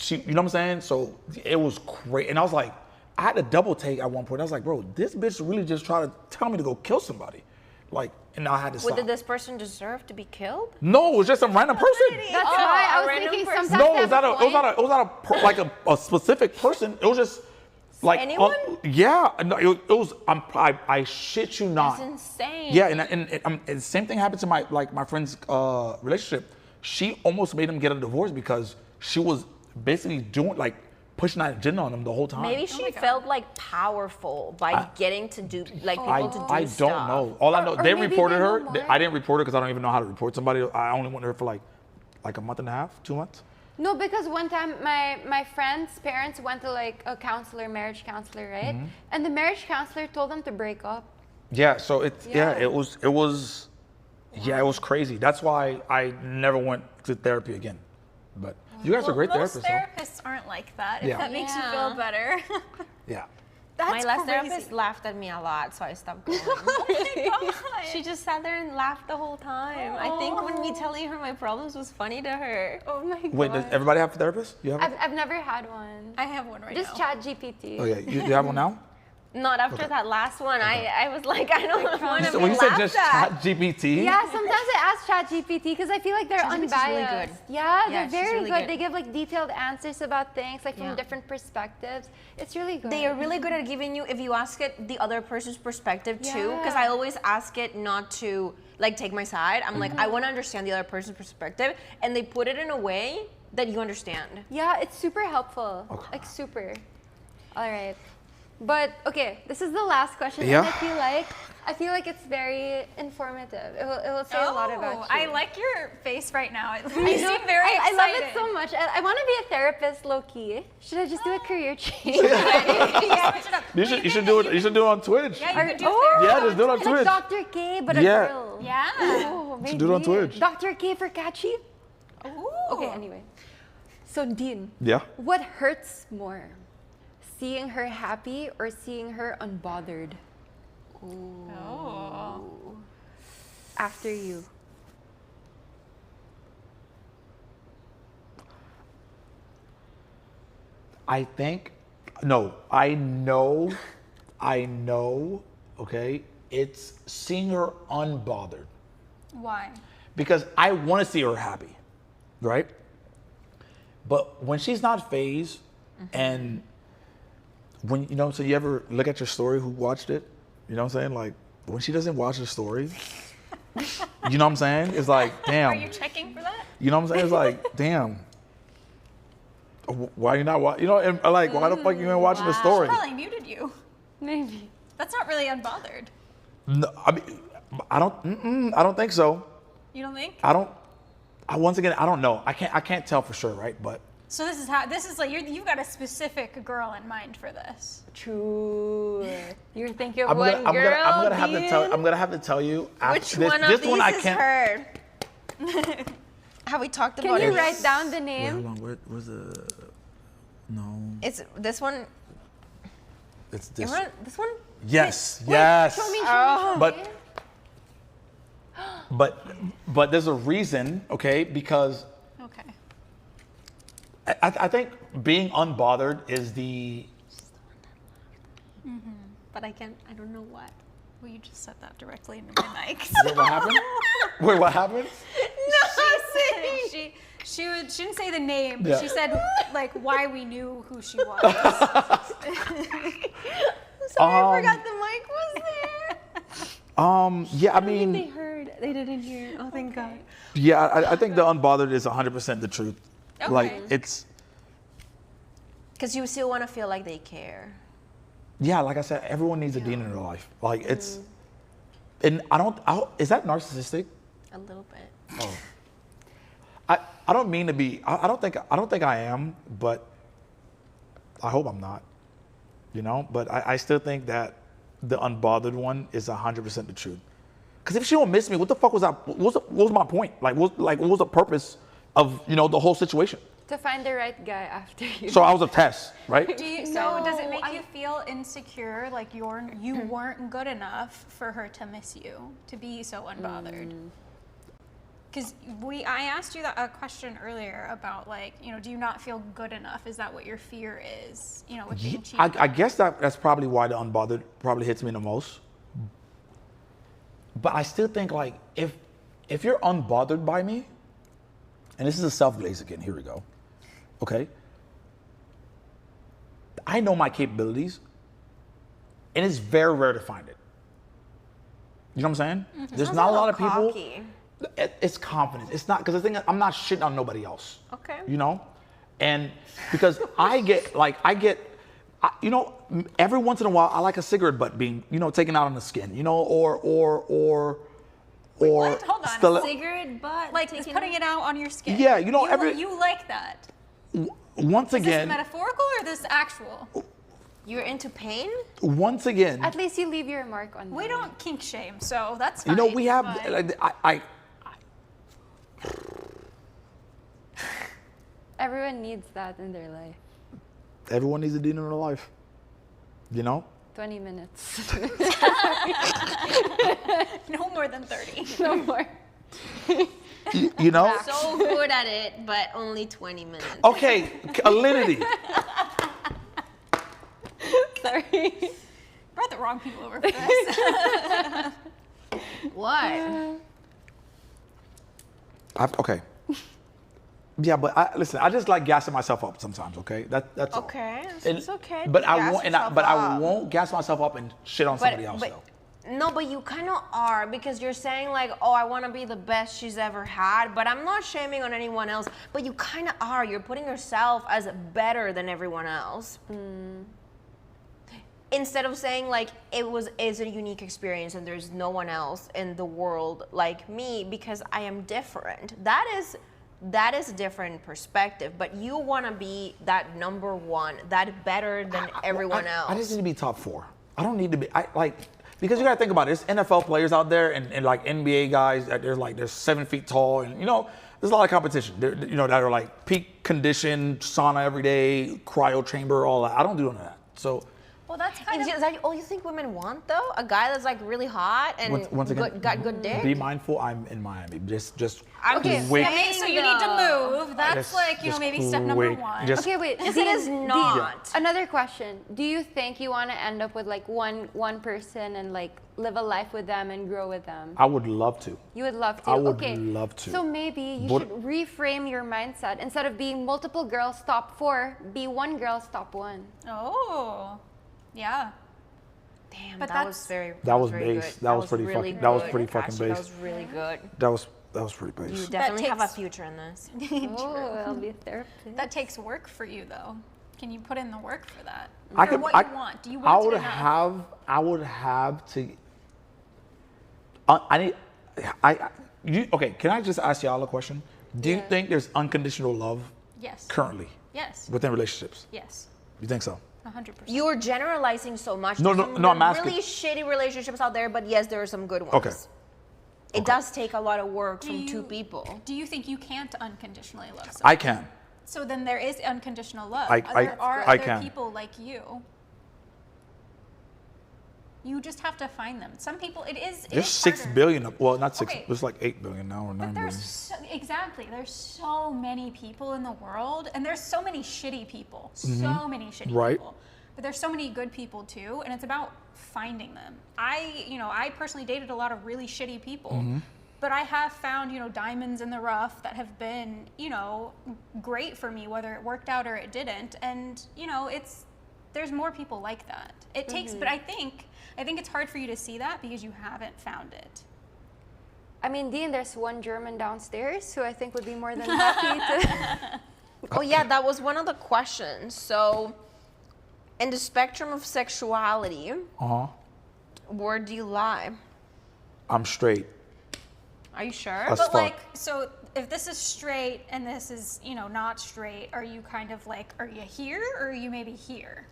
you know what I'm saying? So it was great, and I was like, I had a double take at one point. I was like, bro, this bitch really just tried to tell me to go kill somebody, like, and I had to stop. Did this person deserve to be killed? No, it was just some random person. That's Oh, why a I was random thinking person. sometimes No, they it was have not a point. it was not a specific person. It was just like Anyone? Yeah, no, it was. I shit you not. That's insane. Yeah, and the same thing happened to my friend's relationship. She almost made him get a divorce because she was basically pushing that agenda on him the whole time. Maybe she felt like powerful by getting to do like I people to do don't stuff. know. All I know, Or they maybe reported they know her. more. I didn't report her because I don't even know how to report somebody. I only went to her for like a month and a half, 2 months. No, because one time my friend's parents went to like a counselor, marriage counselor, right? Mm-hmm. And the marriage counselor told them to break up. Yeah, so it Yeah. it was crazy. That's why I never went to therapy again. But you guys are great Most therapists, huh? therapists aren't like that. If Yeah. that makes you Yeah. feel better. Yeah. That's My last crazy. therapist laughed at me a lot, so I stopped going. Oh my God. She just sat there and laughed the whole time. I think when me telling her my problems was funny to her. Oh my god. Wait, does everybody have a therapist? You have one? I've never had one. I have one right Just now. chat GPT. Oh yeah, you have one now? Not after that last one. I was like, I don't want to So be when you said laughed just at. chat GPT? Yeah, sometimes I ask ChatGPT because I feel like they're ChatGPT is unbiased. really good. Yeah, Yeah, they're she's very really good. good. They give like detailed answers about things like from Yeah. different perspectives. It's really good. They are really good at giving you, if you ask it, the other person's perspective too. Because Yeah. I always ask it not to like take my side. I'm like, I want to understand the other person's perspective, and they put it in a way that you understand. Yeah, it's super helpful. Okay. Like super. All right. But okay, this is the last question. Yeah. And I feel like it's very informative. It will say a lot about you. I like your face right now. You I know. seem very I excited. love it so much. I want to be a therapist, low key. Should I just do a career change? Yeah, switch it up. You should do it. You should do it on Twitch. Yeah, you could do Oh, therapy. Yeah, just do it on like Twitch. Dr. K, but a Yeah. girl. Yeah. Oh, Should do it on maybe. Twitch. Dr. K for Katchii? Ooh. Okay, anyway. So, Dean, Yeah. what hurts more? Seeing her happy or seeing her unbothered? Oh. After you. I know, okay, it's seeing her unbothered. Why? Because I want to see her happy, right? But when she's not phased, and when, so you ever look at your story who watched it? You know what I'm saying? Like, when she doesn't watch the story, you know what I'm saying? It's like, damn. Are you checking for that? You know what I'm saying? It's like, damn. Why you not watching? And like, why the fuck you ain't watching the story? Probably muted you. Maybe. That's not really unbothered. No, I mean, I don't think so. You don't think? Once again, I don't know. I can't tell for sure, right? But So this is like you've got a specific girl in mind for this. True. You're thinking of I'm one gonna girl, have to tell you. Which this, one this of these one I is can't. her? Have we talked Can about you it? write down the Wait, name? hold on. Where's the? No. It's this one. It's this. This one? Yes. Yes. Show me. But but there's a reason, okay? Because Okay. I think being unbothered is the but I don't know what. Well, you just said that directly into my mic. Wait, what happened? Wait, what happened? She didn't say the name, but Yeah. she said like why we knew who she was. Sorry, I forgot the mic was there. Yeah, I They mean, heard. They didn't hear. Oh, thank God. yeah, I think the unbothered is 100% the truth. Okay. Like, it's, Because you still want to feel like they care. yeah, like I said, everyone needs a Dean in their life. Like, it's, and is that narcissistic? A little bit. Oh. I don't mean to be, I don't think I am, but I hope I'm not, you know? But I still think that the unbothered one is 100% the truth. Because if she don't miss me, what the fuck was that? What was my point? What was the purpose of, you know, the whole situation? To find the right guy after you. So I was a test, right? Does it No, make you feel insecure, like you weren't good enough for her to miss you, to be so unbothered? Because I asked you a question earlier about like, you know, do you not feel good enough? Is that what your fear is? You know, with being cheated? I guess that's probably why the unbothered probably hits me the most. But I still think like if you're unbothered by me, and this is a self-glaze again, here we go. Okay. I know my capabilities, and it's very rare to find it. You know what I'm saying? There's not a lot of people. Cocky. It's confidence. It's not, because the thing is, I'm not shitting on nobody else. Okay. You know? And because you know, every once in a while, I like a cigarette butt being, you know, taken out on the skin, you know, or What? Hold on. still- Cigarette butt. Like it's putting it out on your skin. Yeah, you know, you like that. once Is this again, metaphorical or this actual? You're into pain? once again, At least you leave your mark on We them. don't kink shame, so that's you fine. know, we have, but- I Everyone needs that in their life. everyone needs a Dean in their life. You know? 20 minutes. no more than 30. No more. You know? So good at it, but only 20 minutes. Okay, Alinity. Sorry. Brought the wrong people over for this. What? Okay. Yeah, but listen, I just like gassing myself up sometimes, okay? That's all. Okay, And- it's okay. But to I gas won't, yourself I up. won't gas myself up and shit on somebody else though. No, but you kind of are, because you're saying like, oh, I want to be the best she's ever had, but I'm not shaming on anyone else, but you kind of are. You're putting yourself as better than everyone else. Instead of saying like, it's a unique experience and there's no one else in the world like me because I am different. That is a different perspective, but you want to be that number one, that better than everyone else. I just need to be top 4. I don't need to be, because you gotta think about it. There's NFL players out there and like NBA guys that they're 7 feet tall, and you know, there's a lot of competition. You know, that are like peak condition, sauna every day, cryo chamber, all that. I don't do none of that. So Well, that's kind Is of. that all you think women want though? A guy that's like really hot and once again, got good dick? be mindful. I'm in Miami. Just Okay, quick. Okay, so you need to move. That's Just- like, you know, just maybe step number quick. 1. Just- Okay, wait. Yes, it is not. Another question. Do you think you want to end up with like one person and like live a life with them and grow with them? I would love to. You would love to. I would okay. love to. So maybe you But- should reframe your mindset. Instead of being multiple girls top 4, be one girl's top 1. Oh, yeah. Damn, But that that's- was very. That was very base. good. That was pretty really fucking- that was good, pretty fucking Katchii. That base. was really good. That was pretty You base. definitely have a takes- future in this. Oh, I'll be a therapist. That takes work for you, though. Can you put in the work for that? I For could. what I, you want? Do you I want would it enough? have. I would have to. I need. You okay? Can I just ask y'all a question? Do you Yeah. think there's unconditional love Yes. currently Yes. within relationships? Yes. You think so? 100%. You're generalizing so much. No, There's no, some no, I'm asking- really shitty relationships out there, but yes, there are some good ones. Okay. It does take a lot of work Do from two you- people. Do you think you can't unconditionally love someone? I can. So then there is unconditional love. I There are I other can. people like you. You just have to find them. Some people, it is. There's it is 6 harder. billion. Well, not 6. Okay. There's like 8 billion now or 9 But billion. there's there's so many people in the world, and there's so many shitty people. So many shitty Right. people. but there's so many good people too, and it's about finding them. I personally dated a lot of really shitty people, but I have found, diamonds in the rough that have been, great for me, whether it worked out or it didn't. And, there's more people like that. It takes, but I think it's hard for you to see that because you haven't found it. I mean, Dean, there's one German downstairs who I think would be more than happy to. Oh yeah, that was one of the questions. So, in the spectrum of sexuality, where do you lie? I'm straight. Are you sure? As But fuck. so if this is straight and this is, not straight, are you kind of like, are you here or are you maybe here?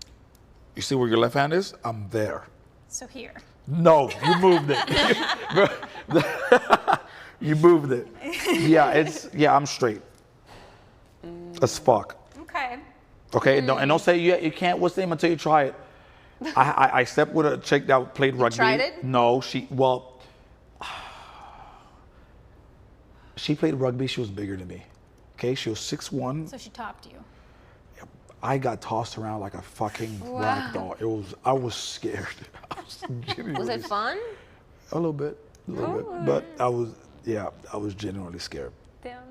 You see where your left hand is? I'm there. So here. No, you moved it. You moved it. Yeah, I'm straight. As fuck. Okay. Okay, don't say you can't what's the name until you try it. I slept with a chick that played rugby. tried it? No, she played rugby. She was bigger than me. Okay, she was 6'1". So she topped you. I got tossed around like a fucking rag doll. I was scared. Was it fun? A little bit, but I was genuinely scared. Damn.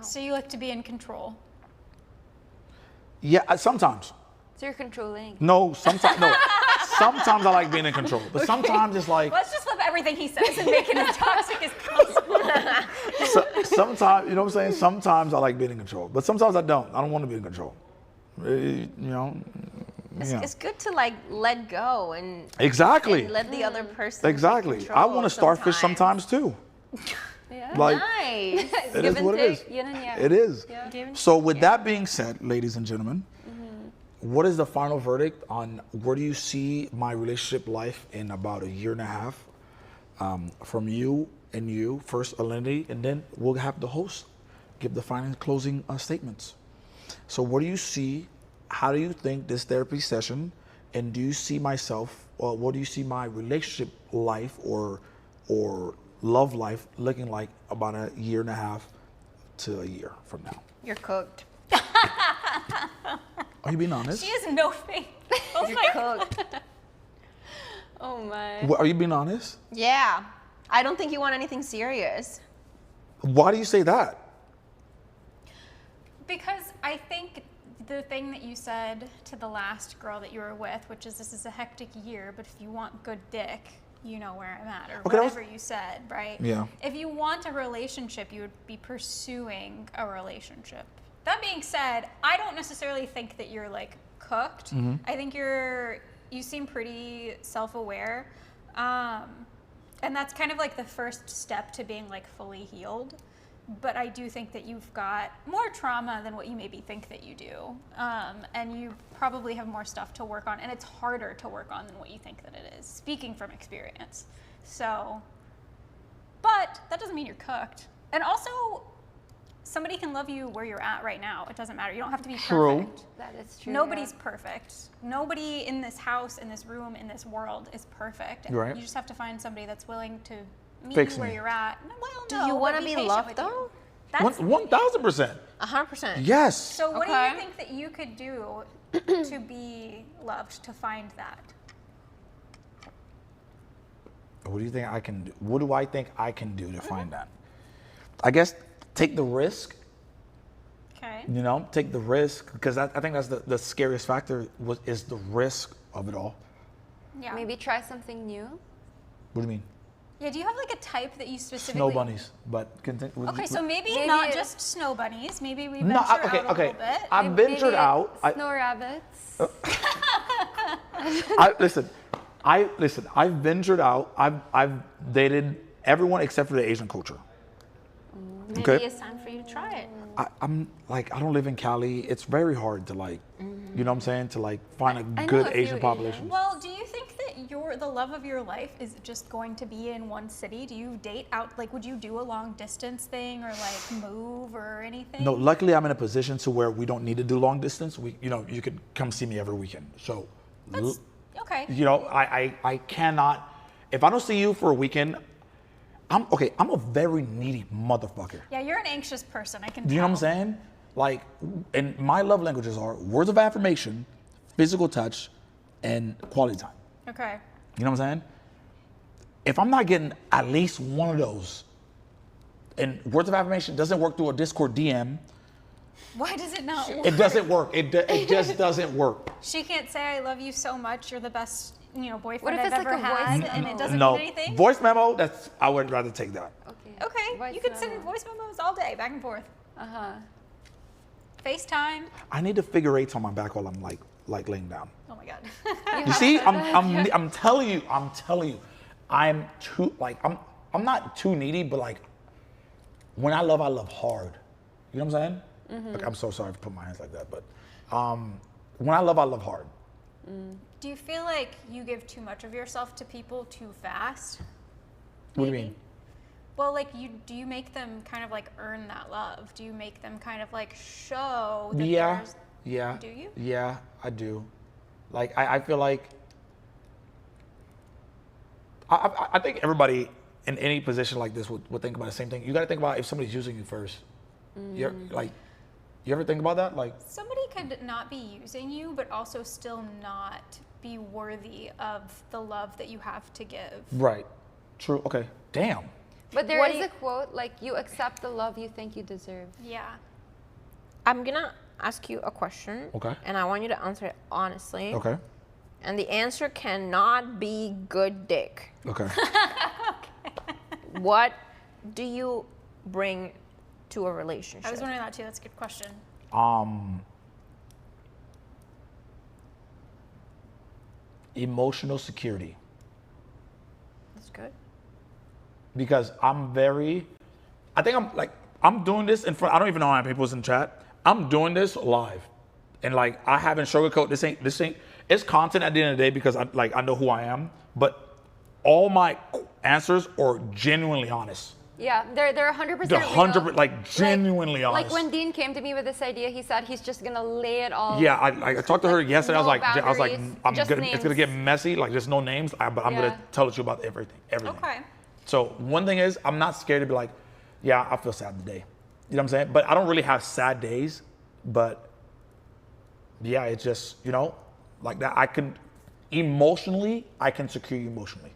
So you like to be in control. Yeah, sometimes. So you're controlling. No, sometimes no. Sometimes I like being in control, but sometimes it's like Let's just flip everything he says and make it as toxic as possible. sometimes, you know what I'm saying? Sometimes I like being in control, but sometimes I don't. I don't want to be in control. It's good to like let go and Exactly. and let the other person Exactly. take I control want to starfish sometimes too. Yeah. Like Nice. it is Give what and it is. take, yin and yang. It is. Yeah. So with that being said, ladies and gentlemen, what is the final verdict on where do you see my relationship life in about a year and a half? From you and you, first Alinity, and then we'll have the host give the final closing statements. So what do you see? How do you think this therapy session, and do you see myself, or what do you see my relationship life or love life looking like about a year and a half to a year from now? You're cooked. Are you being honest? She has no faith. Oh You're my cooked. Oh my. Are you being honest? Yeah. I don't think you want anything serious. Why do you say that? Because I think the thing that you said to the last girl that you were with, which is this is a hectic year, but if you want good dick, you know where I'm at, or Okay, whatever you said, right? Yeah. If you want a relationship, you would be pursuing a relationship. That being said, I don't necessarily think that you're like cooked. I think you seem pretty self-aware. And that's kind of like the first step to being like fully healed. But I do think that you've got more trauma than what you maybe think that you do. And you probably have more stuff to work on, and it's harder to work on than what you think that it is, speaking from experience. So, but that doesn't mean you're cooked. And also, somebody can love you where you're at right now. It doesn't matter. You don't have to be True. perfect. That is true. Nobody's perfect. Nobody in this house, in this room, in this world is perfect. And Right. you just have to find somebody that's willing to meet Fix you where me. you're at. Well, Do no, you but want to be be patient loved with you. though? That's 1,000%. 100%. Yes. So what do Okay. you think that you could do to be loved, to find that? What do you think I can do? What do I think I can do to find that? I guess take the risk. Okay. Take the risk, because I think that's the scariest factor is the risk of it all. Yeah. Maybe try something new. What do you mean? Yeah, do you have like a type that you specifically... Snow bunnies, but Okay, so maybe Maybe not it- just snow bunnies. Maybe we No, venture okay, out a okay. little bit. I ventured Maybe out. Snow rabbits. Listen. I've ventured out. I've dated everyone except for the Asian culture. Maybe Okay. it's time for you to try it. I'm like, I don't live in Cali. It's very hard to like, you know what I'm saying, to like find a I know good a few Asian population. Well, do you think that the love of your life is just going to be in one city? Do you date out, like would you do a long distance thing or like move or anything? No, luckily I'm in a position to where we don't need to do long distance. You could come see me every weekend. So, That's, okay. I cannot, if I don't see you for a weekend, I'm a very needy motherfucker. Yeah, you're an anxious person, I can Do you know what I'm tell. saying? Like, and my love languages are words of affirmation, physical touch, and quality time. Okay. You know what I'm saying? If I'm not getting at least one of those, and words of affirmation doesn't work through a Discord DM, Why does it not work? it doesn't work. It just doesn't work. She can't say I love you so much. You're the best, What boyfriend if I've it's like ever a voice had, memo? and it doesn't No, mean anything. voice memo. I would rather take that. Okay. Okay, Voice you can memo. send voice memos all day, back and forth. Uh-huh. FaceTime. I need to figure eights on my back while I'm like laying down. Oh my god. You see, I'm telling you, I'm too I'm not too needy, but like when I love hard. You know what I'm saying? Like, I'm so sorry for putting my hands like that, but when I love hard. Do you feel like you give too much of yourself to people too fast? What do you Maybe? mean? Well, do you make them kind of like earn that love? Do you make them kind of like show that there's... Yeah. Do you? Yeah, I do. Like I feel like I think everybody in any position like this would think about the same thing. You got to think about if somebody's using you first. You ever think about that? Like Somebody could not be using you, but also still not be worthy of the love that you have to give. right, true. Okay, damn. But there What is do a quote, like, you accept the love you think you deserve. Yeah. I'm gonna ask you a question. Okay. And I want you to answer it honestly. Okay. And the answer cannot be good dick. Okay. What do you bring to a relationship? I was wondering that too. That's a good question. Emotional security. That's good. Because I'm doing this in front. I don't even know how many people's in chat. I'm doing this live, and like I haven't sugarcoat. This ain't. It's content at the end of the day because I know who I am. But all my answers are genuinely honest. Yeah, they're 100% They're real. like genuinely honest. Like when Dean came to me with this idea, he said he's just gonna lay it all. Yeah, I talked to her yesterday. no I was like, boundaries, just it's gonna names. get messy. Like there's no names, but I'm Yeah. gonna tell you about everything. Okay. So one thing is, I'm not scared to be like, yeah, I feel sad today. You know what I'm saying? But I don't really have sad days. But yeah, it's just, like that. I can secure you emotionally.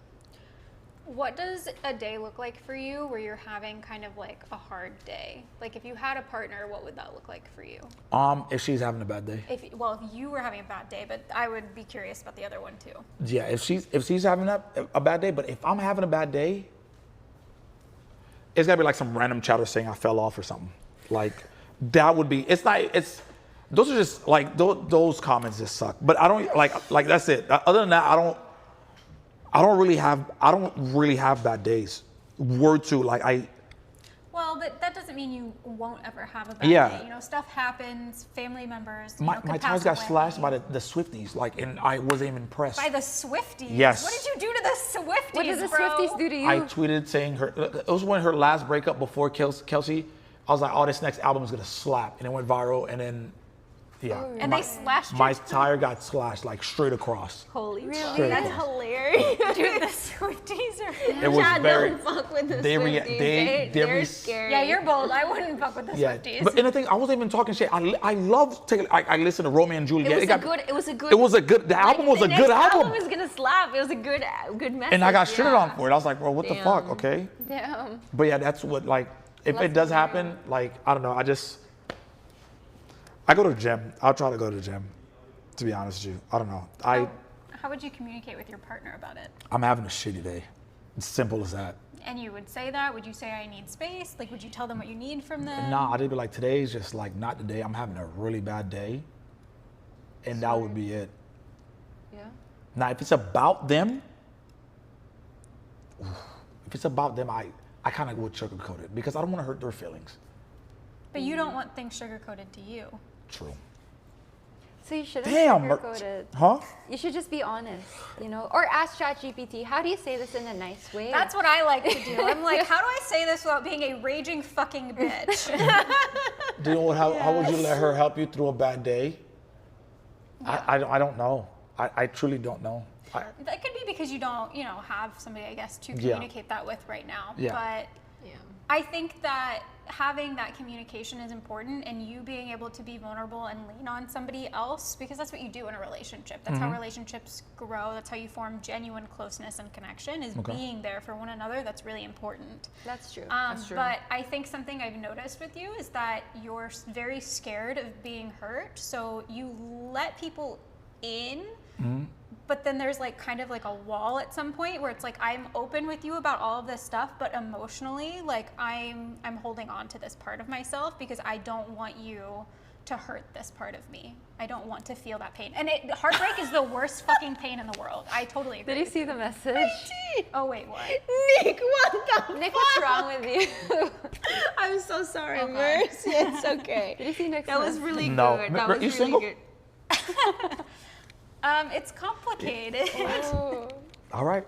What does a day look like for you where you're having kind of like a hard day? Like if you had a partner, what would that look like for you? If she's having a bad day. If you were having a bad day, but I would be curious about the other one too. Yeah, if she's having a bad day, but if I'm having a bad day, it's gotta be like some random chatter saying I fell off or something. Like that would be. Those are just like those comments just suck. But I don't like that's it. Other than that, I don't really have bad days. Word to like Well, but that doesn't mean you won't ever have a bad Yeah. day. Stuff happens, family members. my could tires pass got away. slashed by the Swifties, and I wasn't even impressed. By the Swifties? Yes. What did you do to the Swifties, What did the bro? Swifties do to you? I tweeted saying it was when her last breakup before Kelsey. I was like, oh, this next album is gonna slap, and it went viral, and then yeah. And they slashed My your... tire got slashed like straight across. Holy Straight That's across. hilarious. Dude, the Swifties are... It was Chad, very. don't fuck with the they rea- Swifties. they- They're they- scary. Yeah, you're bold. I wouldn't fuck with the Yeah, Swifties. but and the thing, I wasn't even talking shit. I love taking. I listened to Romeo and Juliet. It was a good. It was a good. The album was a good album. The album was gonna slap. It was a good message. And I got shitted yeah. on for it. I was like, bro, what the fuck? Damn. Okay. Damn. But yeah, that's what if Let's it does be happen, I don't know. I go to the gym. I'll try to go to the gym. To be honest with you, I don't know. How would you communicate with your partner about it? I'm having a shitty day. It's simple as that. And you would say that? Would you say I need space? Like, would you tell them what you need from them? Nah, I'd be like, today's just not the day. I'm having a really bad day. And that would be it. Yeah. Now, if it's about them, I kind of would sugarcoat it because I don't want to hurt their feelings. But you don't want things sugar-coated to you. True. So you shouldn't Damn. sugarcoat it. Huh? You should just be honest, Or ask ChatGPT, how do you say this in a nice way? That's what I like to do. I'm like, how do I say this without being a raging fucking bitch? Do you know how would you let her help you through a bad day? Yeah. I don't know. I truly don't know. That could be because you don't, have somebody, I guess, to Yeah. communicate that with right now. Yeah. But Yeah. I think that having that communication is important, and you being able to be vulnerable and lean on somebody else, because that's what you do in a relationship. That's how relationships grow. That's how you form genuine closeness and connection, is being there for one another. That's really important. That's true. But I think something I've noticed with you is that you're very scared of being hurt, so you let people in, but then there's like kind of like a wall at some point where it's like, I'm open with you about all of this stuff, but emotionally, like I'm holding on to this part of myself because I don't want you to hurt this part of me. I don't want to feel that pain. And heartbreak is the worst fucking pain in the world. I totally agree. Did you see the message? Oh wait, what? Nick, what the Nick, what's wrong with you? I'm so sorry, Mercy. It's okay. Did you see Nick's That was message? really No. good. That was You really single? good. It's complicated. Oh. All right.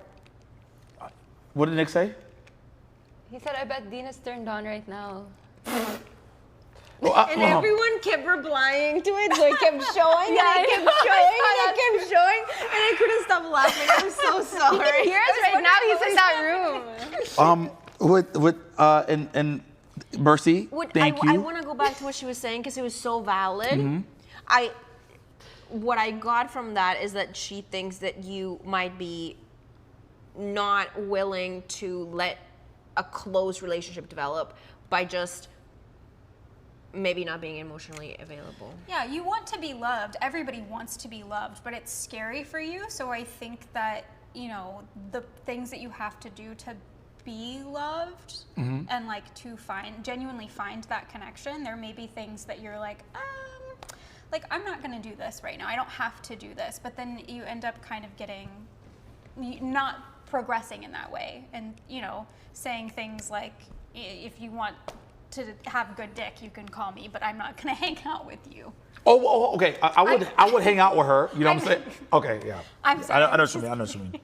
What did Nick say? He said, I bet Dean is turned on right now. And everyone kept replying to it, so it kept showing, and it kept showing, and it kept showing, and I couldn't stop laughing. I'm so sorry. Here's right now, he's in that room. And Mercy, thank you. I want to go back to what she was saying because it was so valid. What I got from that is that she thinks that you might be not willing to let a close relationship develop by just maybe not being emotionally available. Yeah, you want to be loved. Everybody wants to be loved, but it's scary for you. So I think that, you know, the things that you have to do to be loved and like to genuinely find that connection, there may be things that you're like I'm not gonna do this right now. I don't have to do this. But then you end up kind of not progressing in that way. And, you know, saying things like, if you want to have good dick, you can call me, but I'm not gonna hang out with you. Oh, okay. I would hang out with her. You know what I'm saying? Okay, yeah. I'm sorry. I know what you mean. I know what you mean.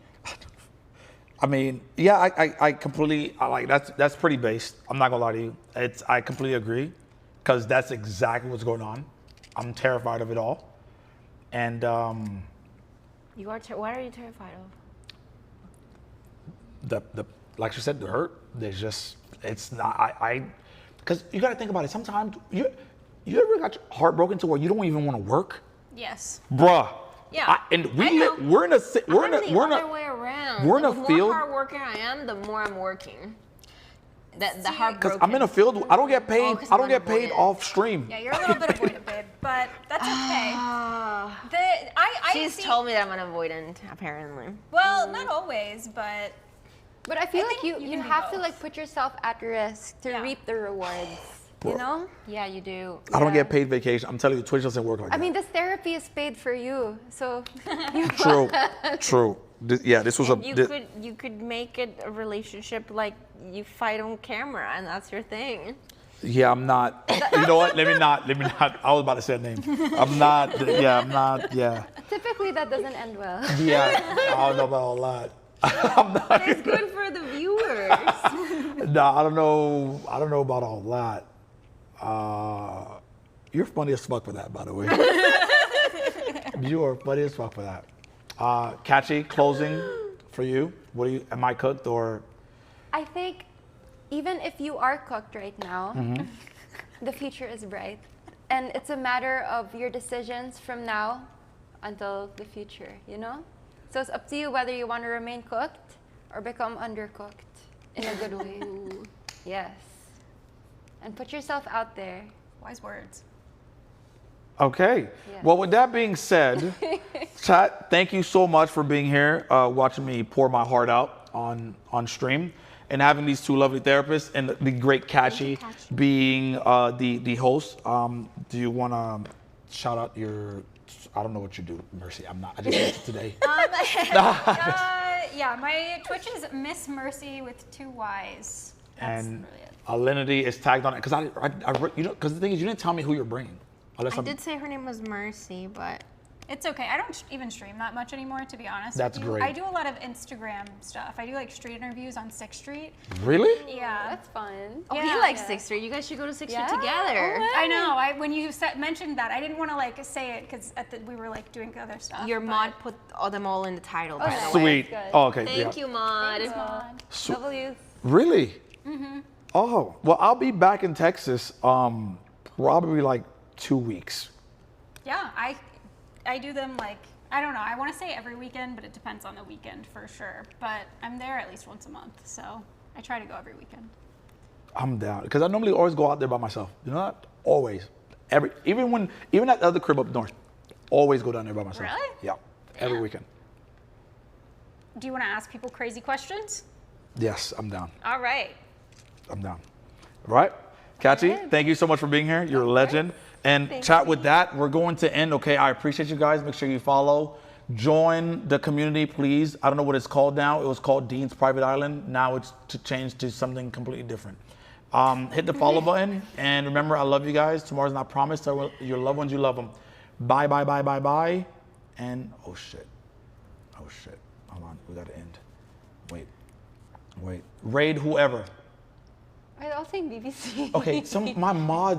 I mean, yeah, I completely, like, that's pretty based. I'm not gonna lie to you. I completely agree, because that's exactly what's going on. I'm terrified of it all. And You are. What are you terrified of? the like you said, the hurt. There's just, it's not. Because you got to think about it. Sometimes you ever got heartbroken to where you don't even want to work, Yes. bruh. Yeah. And I know. we're in a The other way around. we're in a the field. more hard worker I am, the more I'm working. The Because heartbroken. I'm in a field. I don't get paid. 'cause I don't I'm get paid avoidant. off stream. Yeah, you're a little bit avoidant, babe, but that's okay. I She's see, told me that I'm an avoidant, apparently. Well, not always, but But I feel I like think you you can do have to both. like put yourself at risk to Yeah. reap the rewards. You know? Yeah, you do. I don't Yeah. get paid vacation. I'm telling you, Twitch doesn't work like I that. mean, this therapy is paid for you, so True. This was You could make it a relationship like you fight on camera, and that's your thing. Yeah, I'm not. You know what? Let me not. I was about to say a name. I'm not. Yeah, I'm not. Yeah. typically that doesn't end well. Yeah. I don't know about all that. I'm not. It's good for the viewers. No, I don't know. I don't know about all that. You're funny as fuck for that, by the way. You are funny as fuck for that. Katchii, closing for you. What do you? Am I cooked or? I think even if you are cooked right now, the future is bright. And it's a matter of your decisions from now until the future, you know? So it's up to you whether you want to remain cooked or become undercooked in a good way. Yes. And put yourself out there. wise words. Okay. Yeah. Well, with that being said, chat, thank you so much for being here, watching me pour my heart out on stream, and having these two lovely therapists, and the great Katchii being the host. Do you want to shout out your? I don't know what you do, Mercy. I'm not. I just did it today. Yeah, my Twitch is MissMercyy with 2 Y's. That's And really it. Alinity is tagged on it because you know, because the thing is, you didn't tell me who you're bringing. Unless I did say her name was Mercy, but It's okay. I don't even stream that much anymore, to be honest. That's with you. great. I do a lot of Instagram stuff. I do like street interviews on 6th Street. Really? Yeah. That's fun. he Yeah. likes 6th Street. You guys should go to 6th Yeah? Street together. Oh, I know. When you mentioned that, I didn't want to like say it because we were like doing other stuff. Your but- mod put them all in the title, by the way. Sweet. good. Oh, okay. Thank you, mod. Thanks, Mom. Sweet. W's. Really? Mm-hmm. Oh, well, I'll be back in Texas probably like 2 weeks. Yeah, I do them like, I don't know, I want to say every weekend, but it depends on the weekend for sure. But I'm there at least once a month, so I try to go every weekend. I'm down because I normally always go out there by myself. You know what? Always. Even at the other crib up north, always go down there by myself. Really? Yeah. Every weekend. Do you want to ask people crazy questions? Yes, I'm down. All right. I'm down. All right. Katchii, thank you so much for being here. You're a legend. And Thank chat you. with that, we're going to end. Okay, I appreciate you guys. Make sure you follow. Join the community, please. I don't know what it's called now. It was called Dean's Private Island. Now it's changed to something completely different. Hit the follow button. And remember, I love you guys. Tomorrow's not promised. So your loved ones, you love them. Bye, bye, bye, bye, bye. And, oh, shit. Oh, shit. Hold on. We got to end. Wait. Raid whoever. I don't think BBC. Okay, my mod